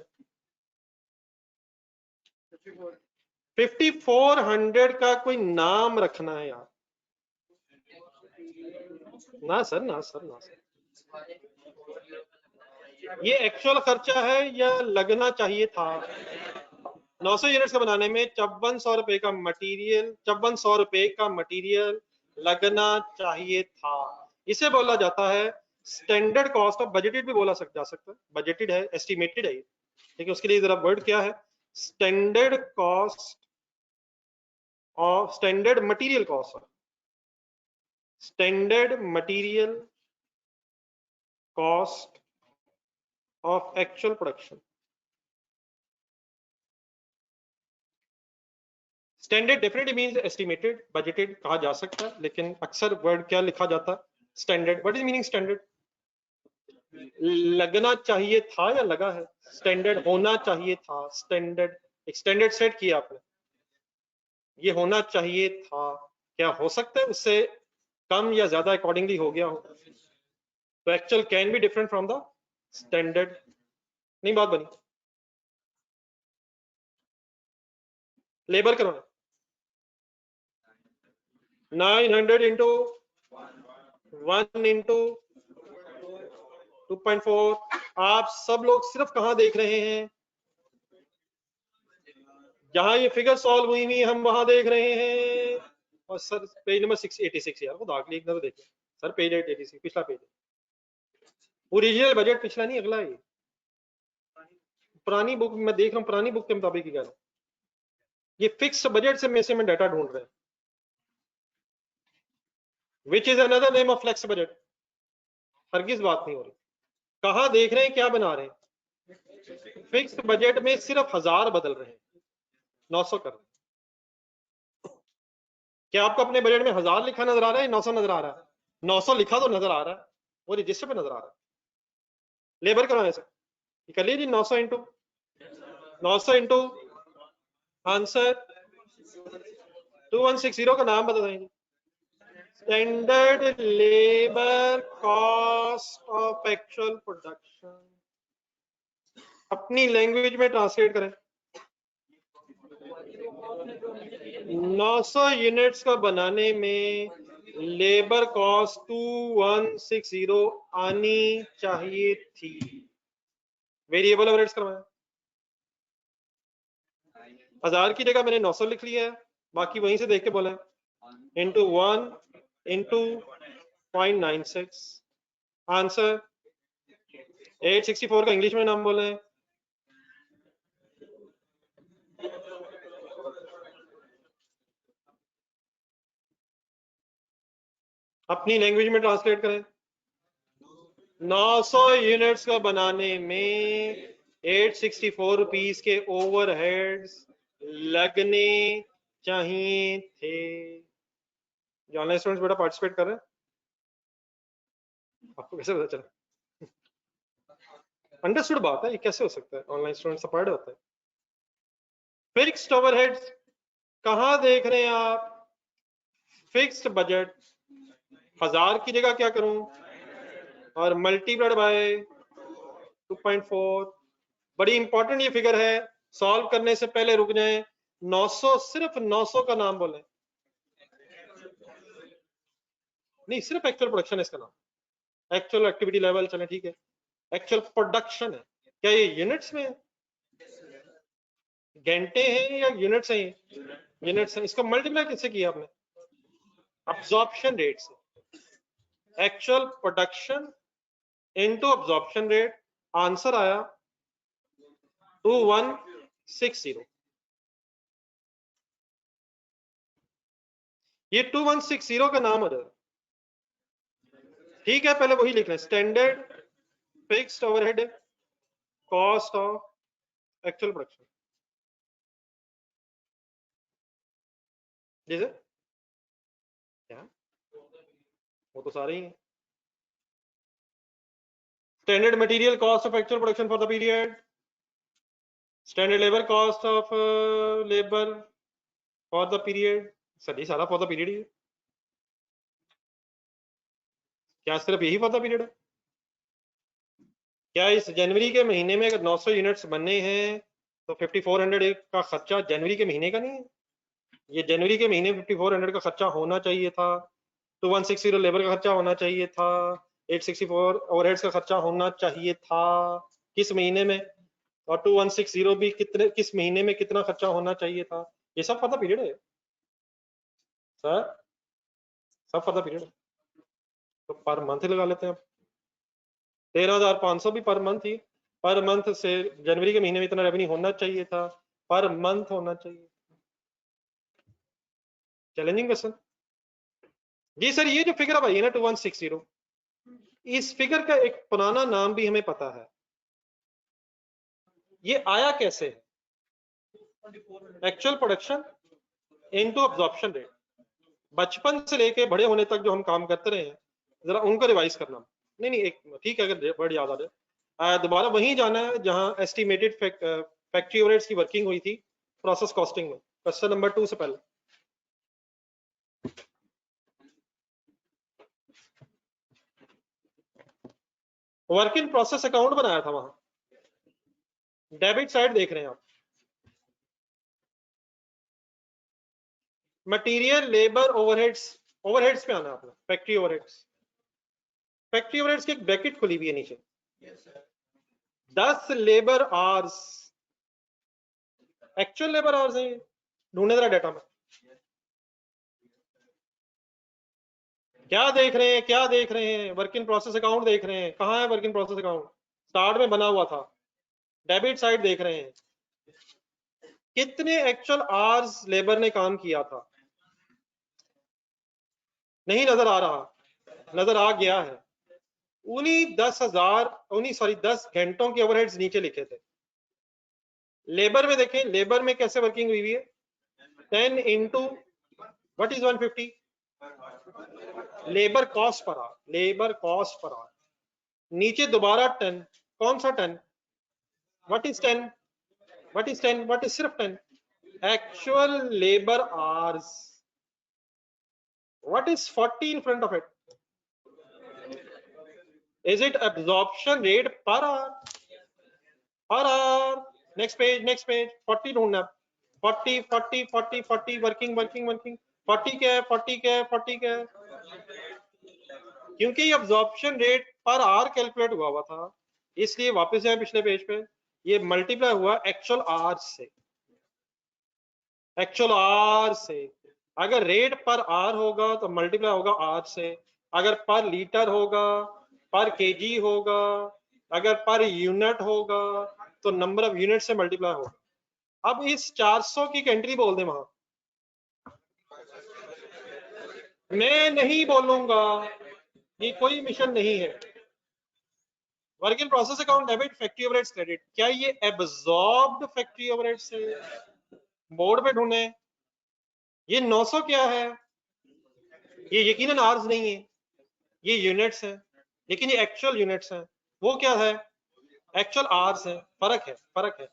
5400 का कोई नाम रखना है यार। ना सर, ये एक्चुअल खर्चा है या लगना चाहिए था? 900 यूनिट्स का बनाने में 5400 रुपए का मटेरियल लगना चाहिए था। इसे बोला जाता है स्टैंडर्ड कॉस्ट ऑफ बजटेड, भी बोला जा सकता है। बजटेड है, एस्टिमेटेड है, ठीक है। उसके लिए जरा वर्ड क्या है? स्टैंडर्ड कॉस्ट और standard material cost, standard material cost of actual production. Standard definitely means estimated, budgeted कहा जा सकता है, लेकिन अक्सर वर्ड क्या लिखा जाता है? Standard. What is meaning standard? लगना चाहिए था या लगा है? स्टैंडर्ड होना चाहिए था, स्टैंडर्ड, एक स्टैंडर्ड सेट किया आपने, ये होना चाहिए था। क्या हो सकता है उससे कम या ज्यादा अकॉर्डिंगली हो गया हो? तो actual can be different from the standard. नहीं बात बनी। लेबर करो 900 इंटू 1 इंटू 2.4। आप सब लोग सिर्फ कहां देख रहे हैं? जहां ये फिगर सॉल्व हुई हुई हम वहां देख रहे हैं। और सर पेज नंबर 686 यार, वो दाखिल एक नजर देखिए सर, पेज 886 पिछला पेज। ओरिजिनल बजट पिछला नहीं, अगला है। पुरानी बुक मैं देख रहा हूँ, पुरानी बुक के मुताबिक ही कह रहा हूँ। ये फिक्स बजट से मैं डाटा ढूंढ रहे हैं। Which is another name of flex budget. हरगिज बात नहीं हो रही। कहां देख रहे हैं, क्या बना रहे हैं? फिक्स बजट में सिर्फ 1000 बदल रहे हैं, 900 कर रहे हैं। क्या आपको अपने बजट में 1000 लिखा नजर आ रहा है, 900 नजर आ रहा है? 900 लिखा तो नजर आ रहा है, वो रजिस्टर पे नजर आ रहा है। लेबर करवाने से कर लीजिए 900 इंटू 900 इंटू आंसर 2160 का नाम बता देंगे। Standard labour cost of actual production. अपनी लैंग्वेज में ट्रांसलेट करें। 900 यूनिट्स का बनाने में लेबर कॉस्ट 2160 आनी चाहिए थी। वेरिएबल ओवरहेड्स करवाया, 1000 की जगह मैंने 900 लिख लिया है, बाकी वहीं से देख के बोला इंटू 1 इंटू 0.96। आंसर 864 का इंग्लिश में नाम बोले। अपनी लैंग्वेज में ट्रांसलेट करें। 900 यूनिट्स का बनाने में 864 रुपीस के ओवरहेड्स लगने चाहिए थे। जो ऑनलाइन स्टूडेंट्स बेटा पार्टिसिपेट कर रहे हैं, आपको कैसे पता चला? अंडरस्टूड बात है, ये कैसे हो सकता है? ऑनलाइन स्टूडेंट सब पढ़ रहे होते हैं। फिक्स्ड ओवरहेड्स कहां देख रहे हैं आप? फिक्स्ड बजट 1000 की जगह क्या करूं, और मल्टीप्लाइड बाय 2.4। बड़ी इंपॉर्टेंट ये फिगर है, सॉल्व करने से पहले रुक जाएं। 900, सिर्फ 900 का नाम बोलें, नहीं सिर्फ एक्चुअल प्रोडक्शन है इसका नाम, एक्चुअल एक्टिविटी लेवल चले ठीक है, एक्चुअल प्रोडक्शन है। क्या ये यूनिट्स में है? घंटे हैं या यूनिट्स हैं? यूनिट्स हैं। इसको मल्टीप्लाई किससे किया आपने? अब्जॉर्प्शन रेट से। Actual production into absorption rate, answer आया 2160। ये 2160 का नाम हो जाएगा, ठीक है। पहले वही लिख लें, standard fixed overhead cost of actual production. जैसे क्या, वो तो सारे ही हैं। Standard material cost of actual production for the period, standard labour cost of labour for the period, सभी सारा फॉर द पीरियड ही है। क्या सिर्फ यही फॉर द पीरियड है? क्या इस जनवरी के महीने में अगर 900 यूनिट्स बनने हैं तो 5400 का खर्चा जनवरी के महीने का नहीं है? ये जनवरी के महीने 5400 का खर्चा होना चाहिए था, 2160 लेबर का खर्चा होना चाहिए था, 864 ओवरहेड्स का खर्चा होना चाहिए था किस महीने में, और 2160 भी कितने किस महीने में कितना खर्चा होना चाहिए था? ये सब फॉर द पीरियड है सर, सब फॉर द पीरियड है। तो पर मंथ लगा लेते हैं, 13,500 भी पर मंथ ही, पर मंथ से जनवरी के महीने में इतना रेवेन्यू होना चाहिए था, पर मंथ होना चाहिए। चैलेंजिंग क्वेश्चन जी सर। ये जो फिगर अब आई है ना 2160, इस फिगर का एक पुराना नाम भी हमें पता है, ये आया कैसे है? Actual production into absorption rate. बचपन से लेके बड़े होने तक जो हम काम करते रहे हैं, जरा उनको रिवाइज करना। नहीं नहीं, एक ठीक है, अगर वर्ड याद आ जाए दोबारा वहीं जाना है जहां एस्टिमेटेड फैक्ट्री ओवरहेड्स की वर्किंग हुई थी प्रोसेस कॉस्टिंग में, क्वेश्चन नंबर 2 से पहले। वर्क इन प्रोसेस अकाउंट बनाया था वहां, डेबिट साइड देख रहे हैं आप। मटेरियल लेबर ओवरहेड्स, ओवरहेड्स पे आना है आपने, फैक्ट्री ओवरहेड्स। फैक्ट्री ओवरहेड्स की एक ब्रैकेट खुली हुई है नीचे, 10 labour hours, actual labour hours है, ढूंढने जरा डाटा में। क्या देख रहे हैं, क्या देख रहे हैं? वर्क इन प्रोसेस अकाउंट देख रहे हैं। कहाँ है work in process account? Start में बना हुआ था, डेबिट साइड देख रहे हैं, कितने एक्चुअल आवर्स लेबर ने काम किया था। नहीं नजर आ रहा, नजर आ गया है। उन्हीं 10 घंटों के ओवरहेड्स नीचे लिखे थे। लेबर में देखें, लेबर में कैसे वर्किंग हुई है, 10 into what is 150 labour cost per hour, labour cost per hour. नीचे दोबारा 10, कौन सा 10? What is 10? What is 10? What is सिर्फ 10? Actual labour hours. What is 40 in front of it? Is it absorption rate per hour? Per hour. Next page, next page, 40 ढूंढना, 40 40 40 40 working working working. 40 क्या है, 40 क्या है, 40 क्या है? क्योंकि ये absorption rate per our calculate हुआ था, इसलिए वापस जाए पिछले पेज पे, ये मल्टीप्लाई हुआ एक्चुअल आवर्स से, एक्चुअल आवर से। अगर रेट पर आवर होगा तो मल्टीप्लाई होगा आवर से, अगर पर लीटर होगा, पर केजी होगा, अगर पर यूनिट होगा तो नंबर ऑफ यूनिट से मल्टीप्लाई होगा। अब इस 400 की एंट्री बोल दे वहां, मैं नहीं बोलूंगा, ये कोई मिशन नहीं है। Work in process account debit, factory overheads credit. क्या ये एब्जॉर्ब्ड फैक्ट्री ओवरहेड्स है? बोर्ड पे ढूंढे। ये 900 क्या है? ये यकीनन आवर्स नहीं है, ये यूनिट्स है, लेकिन ये एक्चुअल यूनिट्स हैं। वो क्या है? एक्चुअल आवर्स है, फर्क है,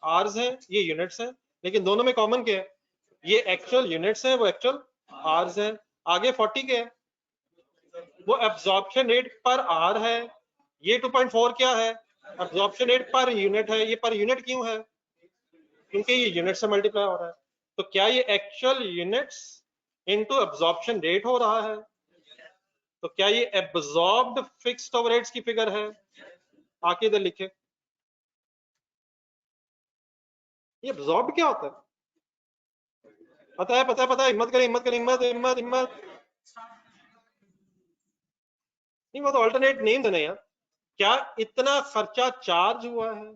आवर्स है, ये यूनिट्स है, लेकिन दोनों में कॉमन क्या है, ये एक्चुअल यूनिट्स है, वो एक्चुअल आवर्स है। आगे 40 क्या है, वो एब्जॉर्प्शन रेट पर आवर है। ये 2.4 क्या है, एब्जॉर्प्शन रेट पर यूनिट है। ये पर यूनिट क्यों है, क्योंकि ये यूनिट से मल्टीप्लाई हो रहा है। तो क्या ये actual units into absorption rate हो रहा है, तो क्या ये एब्जॉर्ब्ड फिक्स्ड ओवरहेड्स की फिगर है। आके इधर लिखे, ये एब्जॉर्ब क्या होता है, पता है, हिम्मत करें, हिम्मत करें, हिम्मत हिम्मत हिम्मत। नहीं, वो तो अल्टरनेट नेम देना यार। क्या इतना खर्चा चार्ज हुआ है,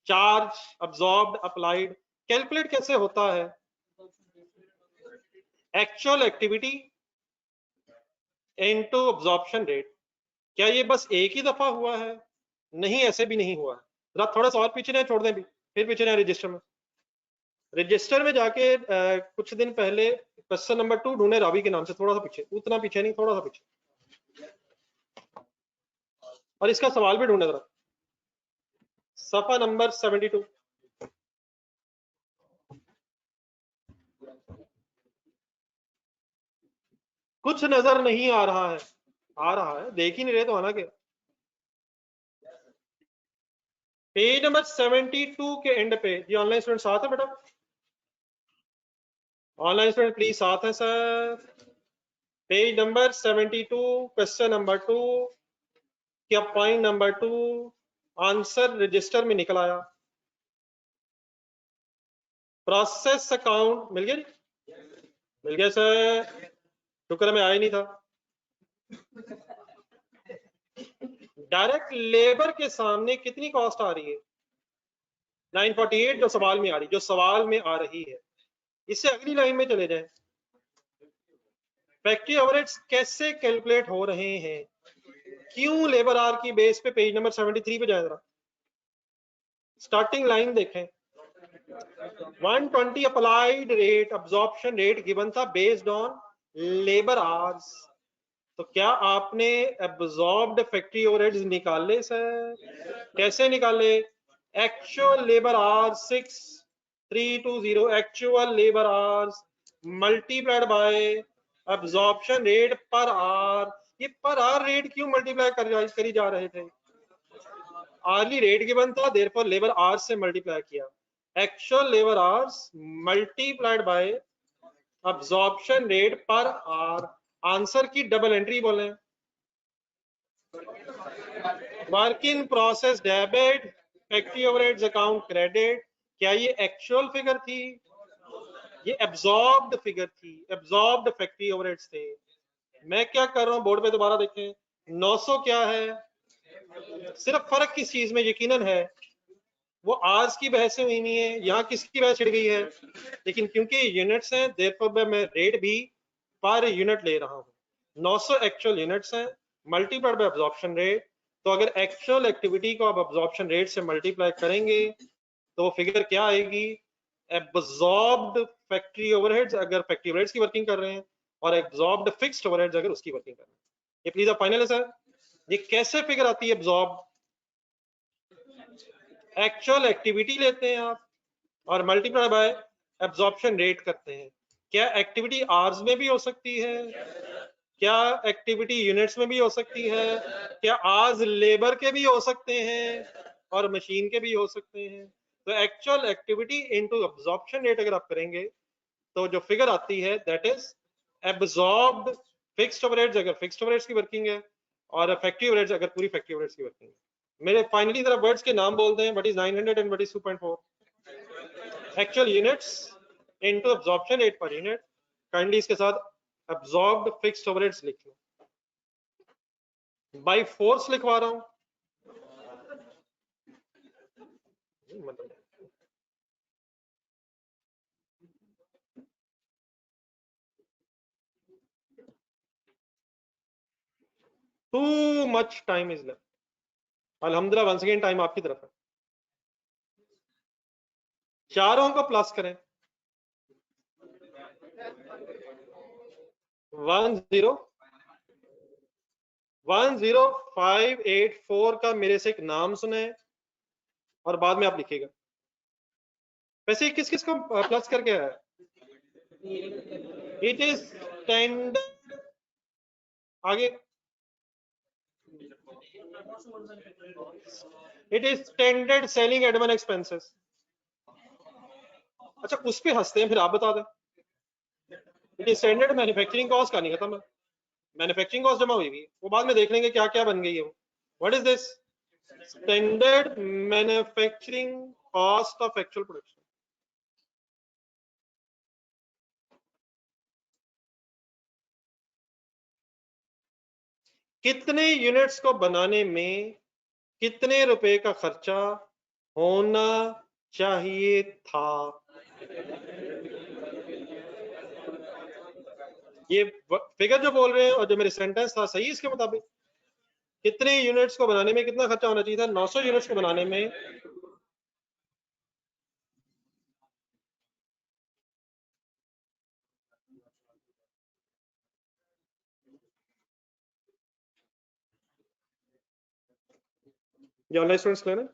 चार्ज अब्सॉर्ब्ड अप्लाइड, कैलकुलेट कैसे होता है, actual activity into absorption rate. क्या ये बस एक ही दफा हुआ है, नहीं ऐसे भी नहीं हुआ है। जरा थोड़ा सा और पीछे ना छोड़ दें भी, फिर पीछे ना रजिस्टर में, रजिस्टर में जाके कुछ दिन पहले क्वेश्चन नंबर 2 ढूंढे रावी के नाम से, थोड़ा सा पीछे, उतना पीछे नहीं, थोड़ा सा पीछे, और इसका सवाल भी ढूंढे जरा, सफा नंबर 72। कुछ नजर नहीं आ रहा है, आ रहा है, देख ही नहीं रहे तो आना क्या। पेज नंबर 72 के एंड पे, जी ऑनलाइन स्टूडेंट साथ है बेटा, ऑनलाइन स्टूडेंट प्लीज साथ है sir. Page number 72 question number 2 क्या पॉइंट नंबर 2 आंसर रजिस्टर में निकल आया। प्रोसेस अकाउंट मिल गया जी, मिल गया सर, शुक्र मैं आया नहीं था। डायरेक्ट लेबर के सामने कितनी कॉस्ट आ रही है, 948 जो सवाल में आ रही, जो सवाल में आ रही है। इससे अगली लाइन में चले जाएं, फैक्ट्री ओवरहेड्स कैसे कैलकुलेट हो रहे हैं, क्यों लेबर आर की बेस पे, पेज नंबर 73 पे जाए जरा, स्टार्टिंग लाइन देखें, 120 applied rate absorption rate given था बेस्ड ऑन लेबर आवर्स। तो क्या आपने एब्जॉर्ब्ड फैक्ट्री ओवरहेड्स निकाले सर, कैसे निकाले, actual labour hours 6320, actual labour hours multiplied by absorption rate per our. ये पर आवर रेट क्यों मल्टीप्लाई करी जा रहे थे, आर्ली रेट गिवन था, देयरफॉर लेबर आवर्स से मल्टीप्लाई किया, actual labour hours multiplied by absorption rate per our. Answer की डबल एंट्री बोले, work in process debit, factory overheads account credit. क्या ये एक्चुअल फिगर थी, ये एब्जॉर्ब्ड फिगर थी, एब्जॉर्ब्ड फैक्ट्री ओवरहेड्स थे। मैं क्या कर रहा हूं, बोर्ड पे दोबारा देखें, 900 क्या है, सिर्फ फर्क किस चीज में यकीनन है, वो आज की बहस से हुई नहीं है, यहाँ किसकी बहस छिड़ गई है, लेकिन क्योंकि यूनिट्स हैं देयरफॉर मैं रेट भी पर यूनिट ले रहा हूँ। 900 एक्चुअल यूनिट्स हैं मल्टीप्लाइड बाय अब्जॉर्प्शन रेट। तो अगर एक्चुअल एक्टिविटी को आप अब्जॉर्प्शन रेट से मल्टीप्लाई करेंगे तो वो फिगर क्या आएगी, एब्जॉर्ब्ड फैक्ट्री ओवरहेड्स अगर फैक्ट्री ओवरहेड्स की वर्किंग कर रहे हैं, और एब्जॉर्ब्ड फिक्स्ड ओवरहेड्स अगर उसकी वर्किंग कर रहे हैं। ये प्लीज आप फाइनल है सर, ये कैसे फिगर आती है एब्जॉर्ब, एक्चुअल एक्टिविटी लेते हैं आप और मल्टीप्लाई बाय एब्जॉर्प्शन रेट करते हैं। क्या एक्टिविटी आवर्स में भी हो सकती है, क्या एक्टिविटी यूनिट्स में भी हो सकती है, क्या आवर्स लेबर के भी हो सकते हैं और मशीन के भी हो सकते हैं। तो actual activity into absorption rate अगर आप करेंगे तो जो फिगर आती है that is absorbed fixed overheads अगर फिक्स्ड ओवरहेड्स की वर्किंग है, और फैक्ट्री ओवरहेड्स अगर पूरी फैक्ट्री ओवरहेड्स की वर्किंग है। मेरे फाइनली जरा वर्ड्स के नाम बोलते हैं, what is 900 and what is 2.4, actual units into absorption rate per unit. Kindly इसके साथ एब्जॉर्ब्ड फिक्स्ड ओवरहेड्स लिख लो, बाय फोर्स लिखवा रहा हूं, मतलब too much time is left. अल्हम्दुलिल्लाह वंस अगेन टाइम आपकी तरफ है, चारों को प्लस करें, 100584 का मेरे से एक नाम सुने, और बाद में आप लिखिएगा। वैसे किस किस को प्लस करके है? इट इज स्टैंडर्ड, आगे it is standard selling admin expenses. अच्छा उस पे हंसते हैं, फिर आप बता दें। It is standard manufacturing cost का नहीं खत्म है, मैन्युफैक्चरिंग कॉस्ट जमा हुई हुई है, वो बाद में देख लेंगे क्या क्या बन गई है वो। What is this? Standard manufacturing cost of actual production. कितने यूनिट्स को बनाने में कितने रुपए का खर्चा होना चाहिए था? ये फिगर जो बोल रहे हैं और जो मेरे सेंटेंस था सही इसके मुताबिक? कितने यूनिट्स को बनाने में कितना खर्चा होना चाहिए था? 900 यूनिट्स को बनाने में ये ऑनलाइन स्टूडेंट्स लेना।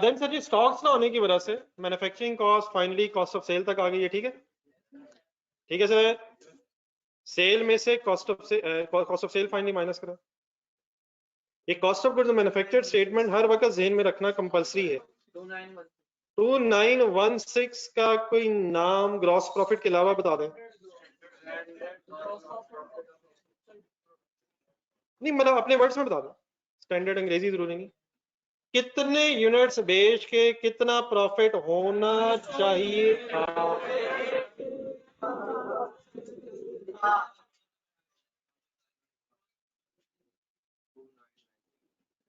देन सर जी स्टॉक्स ना होने की वजह से manufacturing cost finally cost of sale तक आ गई है, ठीक है? ठीक है सर, सेल में से cost of sale finally minus करा। ये cost of goods manufactured statement हर वक्त ज़हन में रखना कंपलसरी है। 2916 का कोई नाम ग्रॉस प्रॉफिट के अलावा बता दें। नहीं मतलब अपने वर्ड्स में बता दो, स्टैंडर्ड अंग्रेजी जरूरी नहीं। कितने यूनिट्स बेच के कितना प्रॉफिट होना चाहिए था?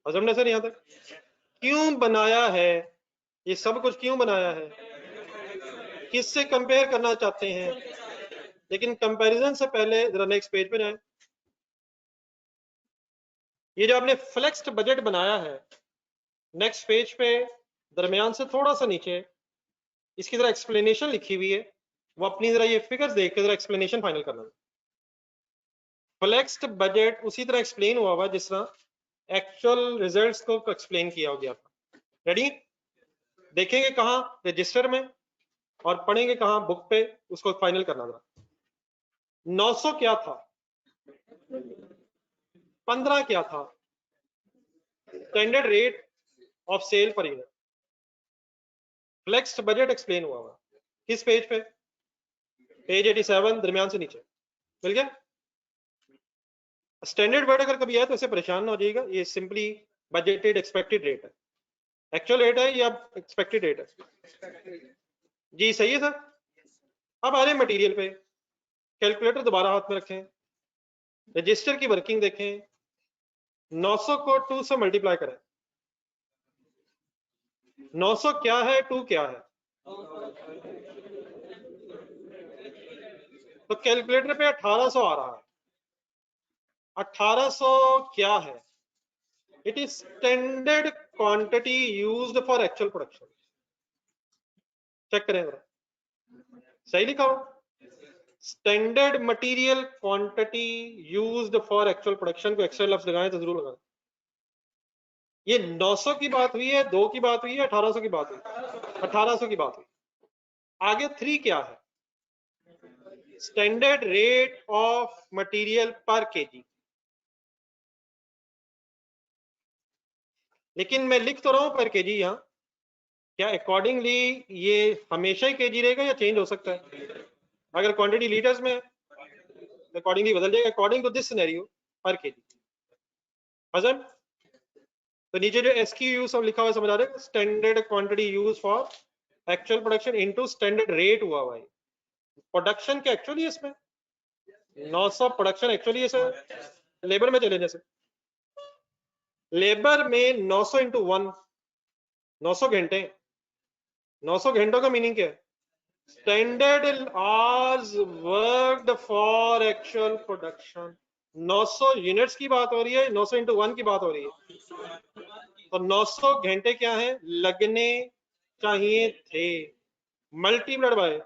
हजम सर यहाँ तक क्यों बनाया है? ये सब कुछ क्यों बनाया है? किससे कंपेयर करना चाहते हैं? लेकिन कंपैरिजन से पहले जरा नेक्स्ट पेज पे जाएं। ये जो आपने फ्लेक्स्ड बजट बनाया है, नेक्स्ट पेज पे दरमियान से थोड़ा सा नीचे इसकी जरा एक्सप्लेनेशन लिखी हुई है, वो अपनी जरा ये फिगर्स देख के जरा एक्सप्लेनेशन फाइनल करना। फ्लेक्स्ड बजट उसी तरह एक्सप्लेन हुआ हुआ जिस तरह एक्चुअल रिजल्ट्स को एक्सप्लेन किया गया था। रेडी? देखेंगे कहाँ? रजिस्टर में, और पढ़ेंगे कहाँ? बुक पे। उसको फाइनल करना जरा। 900 क्या था? 15 क्या था? Standard rate of sale per unit. Flexed budget explain हुआ हुआ किस पेज पे? पेज 87 दरमियान से नीचे। मिल गया? स्टैंडर्ड वर्ड अगर कभी आए तो इसे परेशान ना हो जाइएगा, ये सिंपली बजटेड एक्सपेक्टेड रेट है। एक्चुअल रेट है या एक्सपेक्टेड रेट है? जी सही है सर। अब आ रहे हैं मटेरियल पे। कैलकुलेटर दोबारा हाथ में रखें, रजिस्टर की वर्किंग देखें। 900 को 2 से मल्टीप्लाई करें। 900 क्या है, 2 क्या है? तो कैलकुलेटर पे 1800 आ रहा है। 1800 क्या है? It is standard quantity used for actual production. Check करें जरा, सही लिखा हो? Standard material quantity used for actual production को एक्स्ट्रा लफ्ज लगाएं तो जरूर लगाएं। ये 900 की बात हुई है, 2 की बात हुई है, 1800 की बात हुई, 1800 की बात हुई। आगे 3 क्या है? स्टैंडर्ड रेट ऑफ मटेरियल पर केजी। लेकिन मैं लिख तो रहा हूं पर केजी यहां, क्या अकॉर्डिंगली ये हमेशा ही केजी रहेगा या चेंज हो सकता है? अगर क्वांटिटी लीटर्स में अकॉर्डिंगली बदल जाएगा, अकॉर्डिंग टू दिस सिनेरियो पर केजी। हजम? तो नीचे जो SKU सब लिखा हुआ समझ आ रहा है? Standard quantity use for actual production into standard rate हुआ हुआ है। प्रोडक्शन के एक्चुअली इसमें 900 प्रोडक्शन एक्चुअली इसे लेबर में चले, जैसे लेबर में 900 इंटू 1, 900 घंटे 900 घंटों का मीनिंग क्या है? Standard hours worked for actual production. 900 units की बात हो रही है, 900 इंटू 1 की बात हो रही है। तो 900 घंटे क्या है, लगने चाहिए थे, multiplied by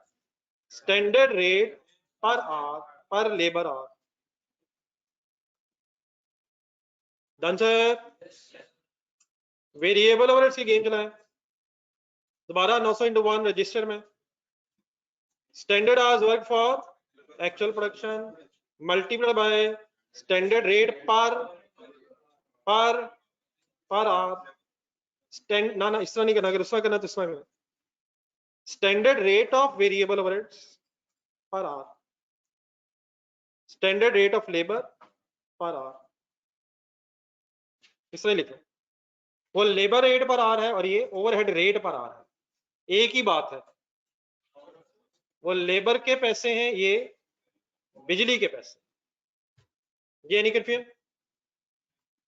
standard rate per hour per labour hour. Done sir. Variable overheads की गेम चलाएं दोबारा। 900 इंटू 1 रजिस्टर में standard hours work for actual production multiplied by standard rate per hour. Stand ना इस तरह नहीं करना, अगर उस तरह करना तो इस तरह करना। Standard rate of variable overheads per hour, standard rate of labour per hour, इस तरह लिखो। वो लेबर रेट पर आवर है और ये ओवरहेड रेट पर आवर है, एक ही बात है। वो लेबर के पैसे हैं, ये बिजली के पैसे। ये नहीं कंफ्यूजन,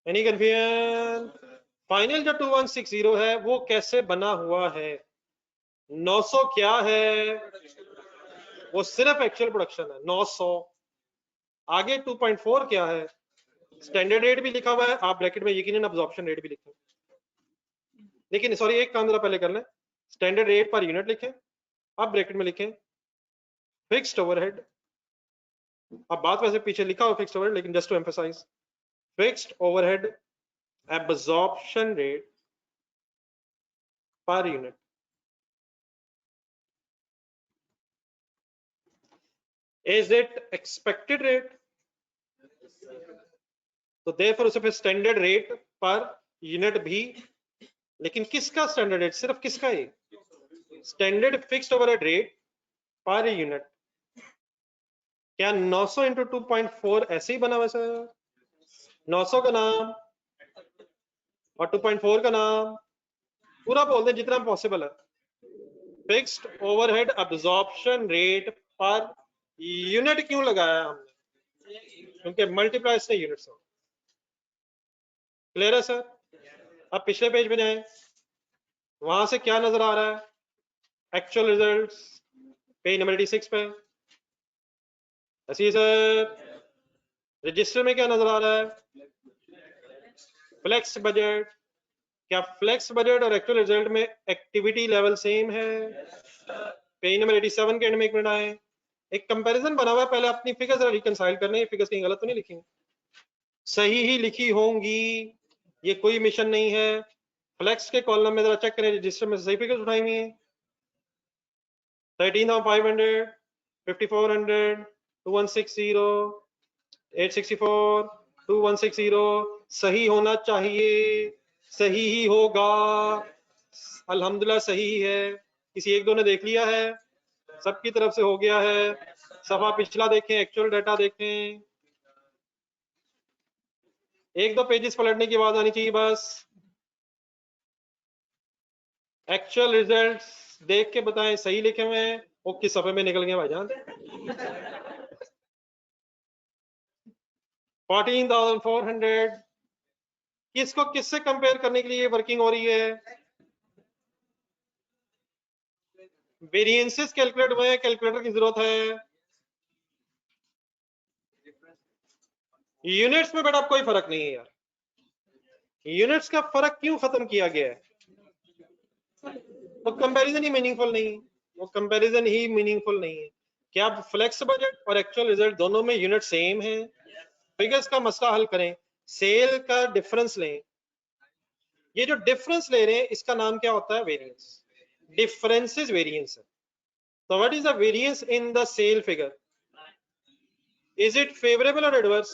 एनी कंफ्यूजन? फाइनल जो 2160 है वो कैसे बना हुआ है? 900 क्या है? वो सिर्फ एक्चुअल प्रोडक्शन है 900। आगे 2.4 क्या है? स्टैंडर्ड रेट भी लिखा हुआ है, आप ब्रैकेट में यकीनन अब्जॉर्प्शन रेट भी लिखें। लेकिन सॉरी, एक काम जरा पहले कर लें, स्टैंडर्ड रेट पर यूनिट लिखें, अब ब्रैकेट में लिखें फिक्स्ड ओवरहेड। अब बात वैसे पीछे लिखा हो फिक्स्ड ओवरहेड, लेकिन just to emphasize, fixed overhead absorption rate per unit. Is it expected rate? तो देयरफॉर उसे फिर स्टैंडर्ड रेट पर यूनिट भी, लेकिन किसका स्टैंडर्ड रेट? सिर्फ किसका? है standard fixed overhead rate per unit. क्या 900 इंटू 2.4 ऐसे ही बना वैसे? 900 का नाम और 2.4 का नाम पूरा बोल दे जितना पॉसिबल है। Fixed overhead absorption rate per unit क्यों लगाया हमने? क्योंकि मल्टीप्लाई से यूनिट्स हो। क्लियर है सर? अब पिछले पेज पे जाएं, वहां से क्या नजर आ रहा है? एक्चुअल रिजल्ट्स, पेज नंबर 86 पे। ऐसी सर रजिस्टर में क्या नजर आ रहा है? Flex budget. क्या फ्लेक्स बजट और एक्चुअल रिजल्ट में एक्टिविटी लेवल सेम है? पेज नंबर 87 के एंड में एक मिनट आए, एक कंपैरिजन बना हुआ है, पहले अपनी फिगर्स रिकंसाइल करने हैं। फिगर्स कहीं गलत तो नहीं लिखी, सही ही लिखी होंगी, ये कोई मिशन नहीं है। फ्लेक्स के कॉलम में जरा चेक करें, रजिस्टर में सही फिगर्स उठाई हुई हैं। 13,500, 5,400, 2160, 864, 2160 सही होना चाहिए, सही ही होगा। अल्हम्दुलिल्लाह सही ही है। किसी एक दो ने देख लिया है? सबकी तरफ से हो गया है। सफा पिछला देखें, एक्चुअल डाटा देखें, एक दो पेजेस पलटने की आवाज आनी चाहिए बस। एक्चुअल रिजल्ट्स देख के बताएं सही लिखे हुए हैं, वो किस सफे में निकल गए भाईजान? 14,400 किसको किससे कंपेयर करने के लिए वर्किंग हो रही है? वेरिएंसेस कैलकुलेट हुए हैं, कैलकुलेटर की जरूरत है। यूनिट्स में बेटा कोई फर्क नहीं है यार, यूनिट्स का फर्क क्यों खत्म किया गया है? तो कंपैरिजन ही मीनिंगफुल नहीं है, वो कंपैरिजन ही मीनिंगफुल नहीं है। क्या आप फ्लेक्स बजट और एक्चुअल रिजल्ट दोनों में यूनिट सेम है? फिगर्स का मसला हल करें, सेल का डिफरेंस लें, ये जो डिफरेंस ले रहे हैं इसका नाम क्या होता है? वेरिएंस। डिफरेंस इज वेरिएंस है। तो what is the variance in the sale figure? Is it favourable और एडवर्स?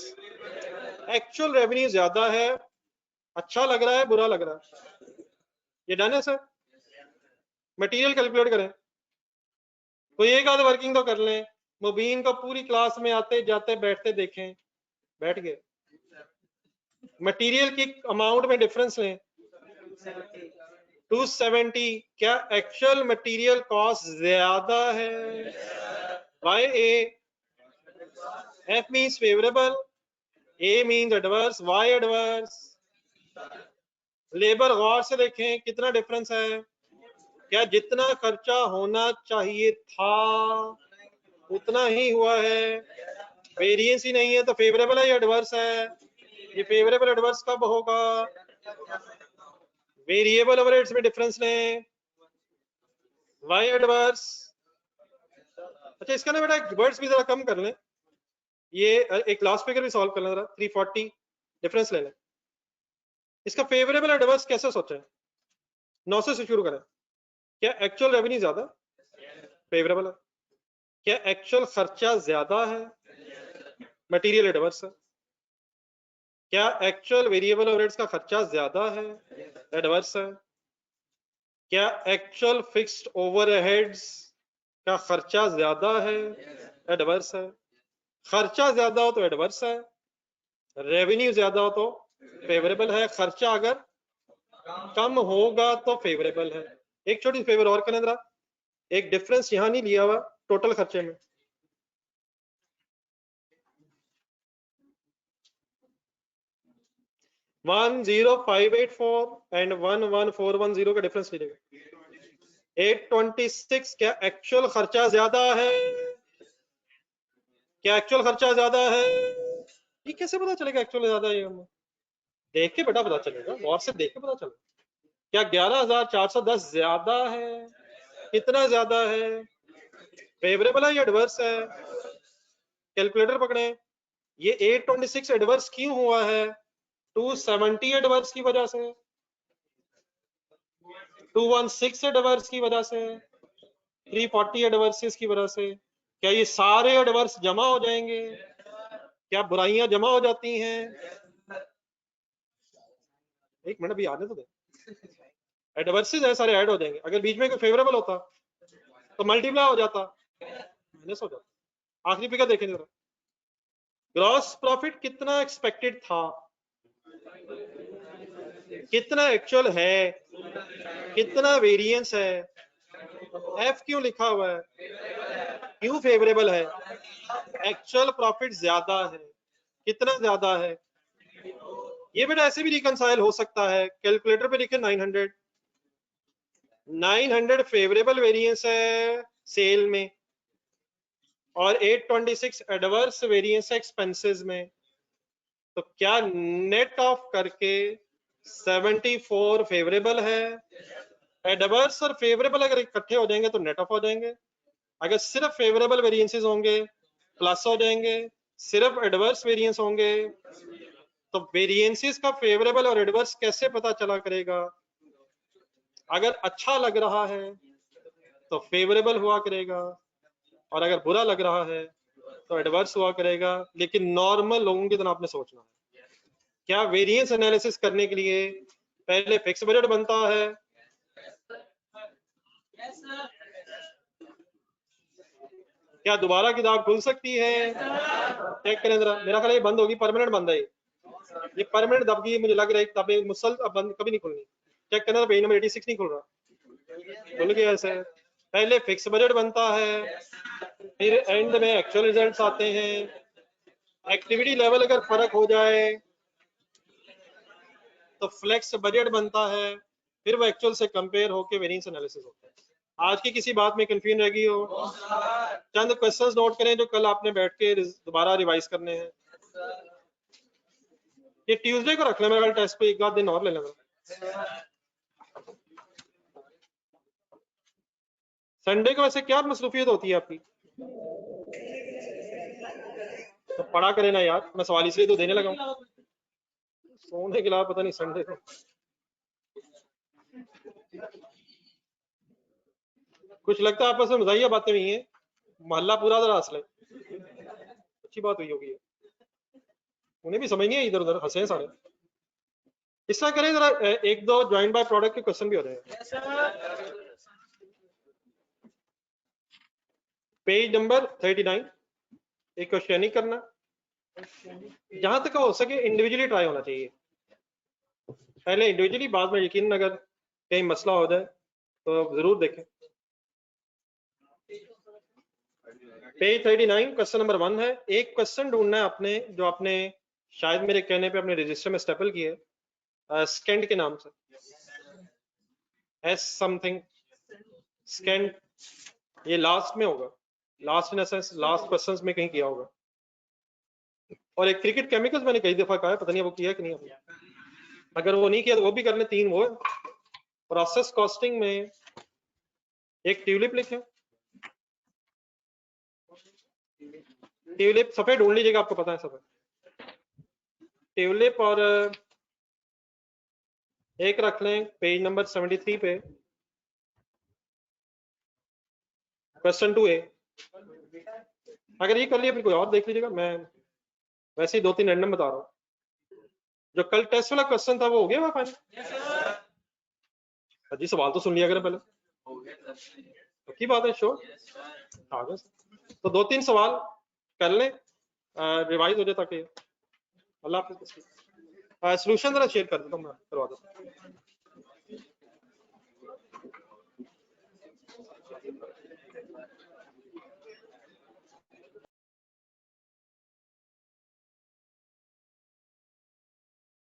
एक्चुअल रेवेन्यू ज्यादा है, अच्छा लग रहा है, बुरा लग रहा है? ये डन है सर? मटेरियल कैलकुलेट करें, कोई एक आध वर्किंग तो कर लें। मुबीन को पूरी क्लास में आते जाते बैठते देखें, बैठ गए। मटेरियल की अमाउंट में डिफरेंस लें, 270। क्या एक्चुअल मटेरियल कॉस्ट ज्यादा है? By A, F means favourable, A means adverse, why adverse. Labour गौर से देखें कितना डिफरेंस है, क्या जितना खर्चा होना चाहिए था उतना ही हुआ है? वेरिएंस ही नहीं है तो फेवरेबल है या एडवर्स है? ये फेवरेबल एडवर्स कब होगा? वेरिएबल ओवरहेड्स में डिफरेंस लें, वाई एडवर्स। अच्छा इसका ना बेटा वर्ड्स भी जरा कम कर लें, ये एक लास्ट फिगर भी सॉल्व कर लें जरा, 340 डिफरेंस ले लें। इसका फेवरेबल एडवर्स कैसे सोचें? 9 से शुरू करें। क्या एक्चुअल रेवेन्यू ज्यादा फेवरेबल है? क्या एक्चुअल खर्चा ज्यादा है? मटेरियल एडवर्स है। क्या एक्चुअल वेरिएबल ओवरहेड्स का खर्चा ज्यादा है? एडवर्स है। क्या एक्चुअल फिक्स्ड ओवरहेड्स का खर्चा ज्यादा है? एडवर्स है। खर्चा ज्यादा हो तो एडवर्स है, रेवेन्यू ज्यादा हो तो फेवरेबल है, खर्चा अगर कम होगा तो फेवरेबल है। एक छोटी फेवर और करें जरा, एक डिफरेंस यहां नहीं लिया हुआ टोटल खर्चे में। वन 10584 एंड 11410 का डिफरेंस लीजिएगा। 826 क्या एक्चुअल खर्चा ज्यादा है? क्या एक्चुअल खर्चा ज्यादा है? ये कैसे पता चलेगा एक्चुअल ज्यादा है? हमें देख के बेटा पता चलेगा, गौर से देख के पता चलेगा। क्या 11410 ज्यादा है? कितना ज्यादा है? फेवरेबल है या एडवर्स है? कैलकुलेटर पकड़े। ये 826 एडवर्स क्यों हुआ है? 270 एडवर्स की वजह से, 216 एडवर्स की वजह से, 340 एडवर्सेस की वजह से। क्या ये सारे एडवर्स जमा हो जाएंगे? क्या बुराइयां जमा हो जाती हैं? एक मिनट भी आने तो दे। एडवर्सेस है सारे ऐड हो जाएंगे। अगर बीच में कोई फेवरेबल होता तो मल्टीप्लाई हो जाता, माइनस हो जाता। आखिरी फिगर देखें जरा, ग्रॉस प्रॉफिट कितना एक्सपेक्टेड था, कितना एक्चुअल है, कितना वेरिएंस है, एफ क्यों लिखा हुआ है, क्यों फेवरेबल है? एक्चुअल प्रॉफिट ज्यादा है, कितना ज्यादा है? ये बेटा ऐसे भी रिकंसाइल हो सकता है। कैलकुलेटर पे लिखे 900, 900 फेवरेबल वेरिएंस है सेल में और 826 एडवर्स वेरिएंस है एक्सपेंसेस में। तो क्या नेट ऑफ करके 74 फेवरेबल है? एडवर्स और फेवरेबल अगर इकट्ठे हो जाएंगे तो नेट ऑफ हो जाएंगे। अगर सिर्फ फेवरेबल वेरिएंसेस होंगे प्लस हो जाएंगे, सिर्फ एडवर्स वेरिएंस होंगे तो वेरिएंसेस का फेवरेबल और एडवर्स कैसे पता चला करेगा? अगर अच्छा लग रहा है तो फेवरेबल हुआ करेगा और अगर बुरा लग रहा है तो एडवर्स हुआ करेगा। लेकिन नॉर्मल लोगों की तरह आपने सोचना है। क्या वेरिएंस एनालिसिस करने के लिए पहले फिक्स बजट बनता है? क्या दोबारा किताब खुल सकती है? चेक करें जरा, मेरा ख्याल ये बंद होगी, परमानेंट बंद है ये परमानेंट दब गई मुझे लग रहा है। किताबें मुसल अब बंद कभी नहीं खुलनी। चेक करना, पेज नंबर 86 नहीं खुल रहा, खुल गया ऐसे। पहले फिक्स बजट बनता है, फिर एंड में एक्चुअल रिजल्ट्स आते हैं। एक्टिविटी लेवल अगर फर्क हो जाए तो फ्लेक्स बजट बनता है, फिर वो एक्चुअल से कंपेयर होकर वेरिएंस एनालिसिस होता है। आज की किसी बात में कंफ्यूजन रह गई हो? चंद क्वेश्चंस नोट करें जो कल आपने बैठ के दोबारा रिवाइज करने हैं। ये ट्यूसडे को रख लें, मेरा टेस्ट पे एक आध दिन और ले लेना। संडे को वैसे क्या मसरूफियत होती है आपकी? तो पढ़ा करें ना यार, मैं सवाल इसलिए तो देने लगा हूँ। सोने के अलावा पता नहीं संडे को कुछ लगता है आपस में मजाइया बातें हुई हैं, मोहल्ला पूरा तरह हंस ले, अच्छी बात हुई होगी। उन्हें भी समझ नहीं है, इधर उधर हंसे सारे। इस तरह करें जरा, एक दो ज्वाइन बाय प्रोडक्ट के क्वेश्चन भी हो जाएंगे। पेज नंबर 39 एक क्वेश्चन ही करना, जहां तक हो सके इंडिविजुअली ट्राई होना चाहिए। पहले इंडिविजुअली, बाद में यकीन अगर कहीं मसला हो जाए तो जरूर देखें। पेज 39 क्वेश्चन नंबर 1 है। एक क्वेश्चन ढूंढना है आपने जो आपने शायद मेरे कहने पे अपने रजिस्टर में स्टेपल किए, स्केंड के नाम से, एस समथिंग स्कैन, ये लास्ट में होगा, last in essence last questions में कहीं किया होगा। और एक क्रिकेट केमिकल्स मैंने कई दफा कहा है, पता नहीं वो किया कि नहीं आपने। अगर वो नहीं किया तो वो भी कर लें, 3 वो है। प्रोसेस कॉस्टिंग में एक ट्यूलिप लिखे, ट्यूलिप सफेद ढूंढ लीजिएगा, आपको पता है सफेद ट्यूलिप। और एक रख लें पेज नंबर 73 पे, क्वेश्चन 2A। अगर ये कर लिया फिर कोई और देख लीजिएगा, मैं वैसे ही 2-3 रैंडम बता रहा हूँ। जो कल टेस्ट वाला क्वेश्चन था वो हो गया वहां फाइनल? जी सवाल तो सुन लिया करें पहले, की बात है, श्योर आ गए। तो 2-3 सवाल कर लें, रिवाइज हो जाए, ताकि अल्लाह हाफिज़। सॉल्यूशन जरा शेयर कर देता हूँ, मैं करवा दूँ।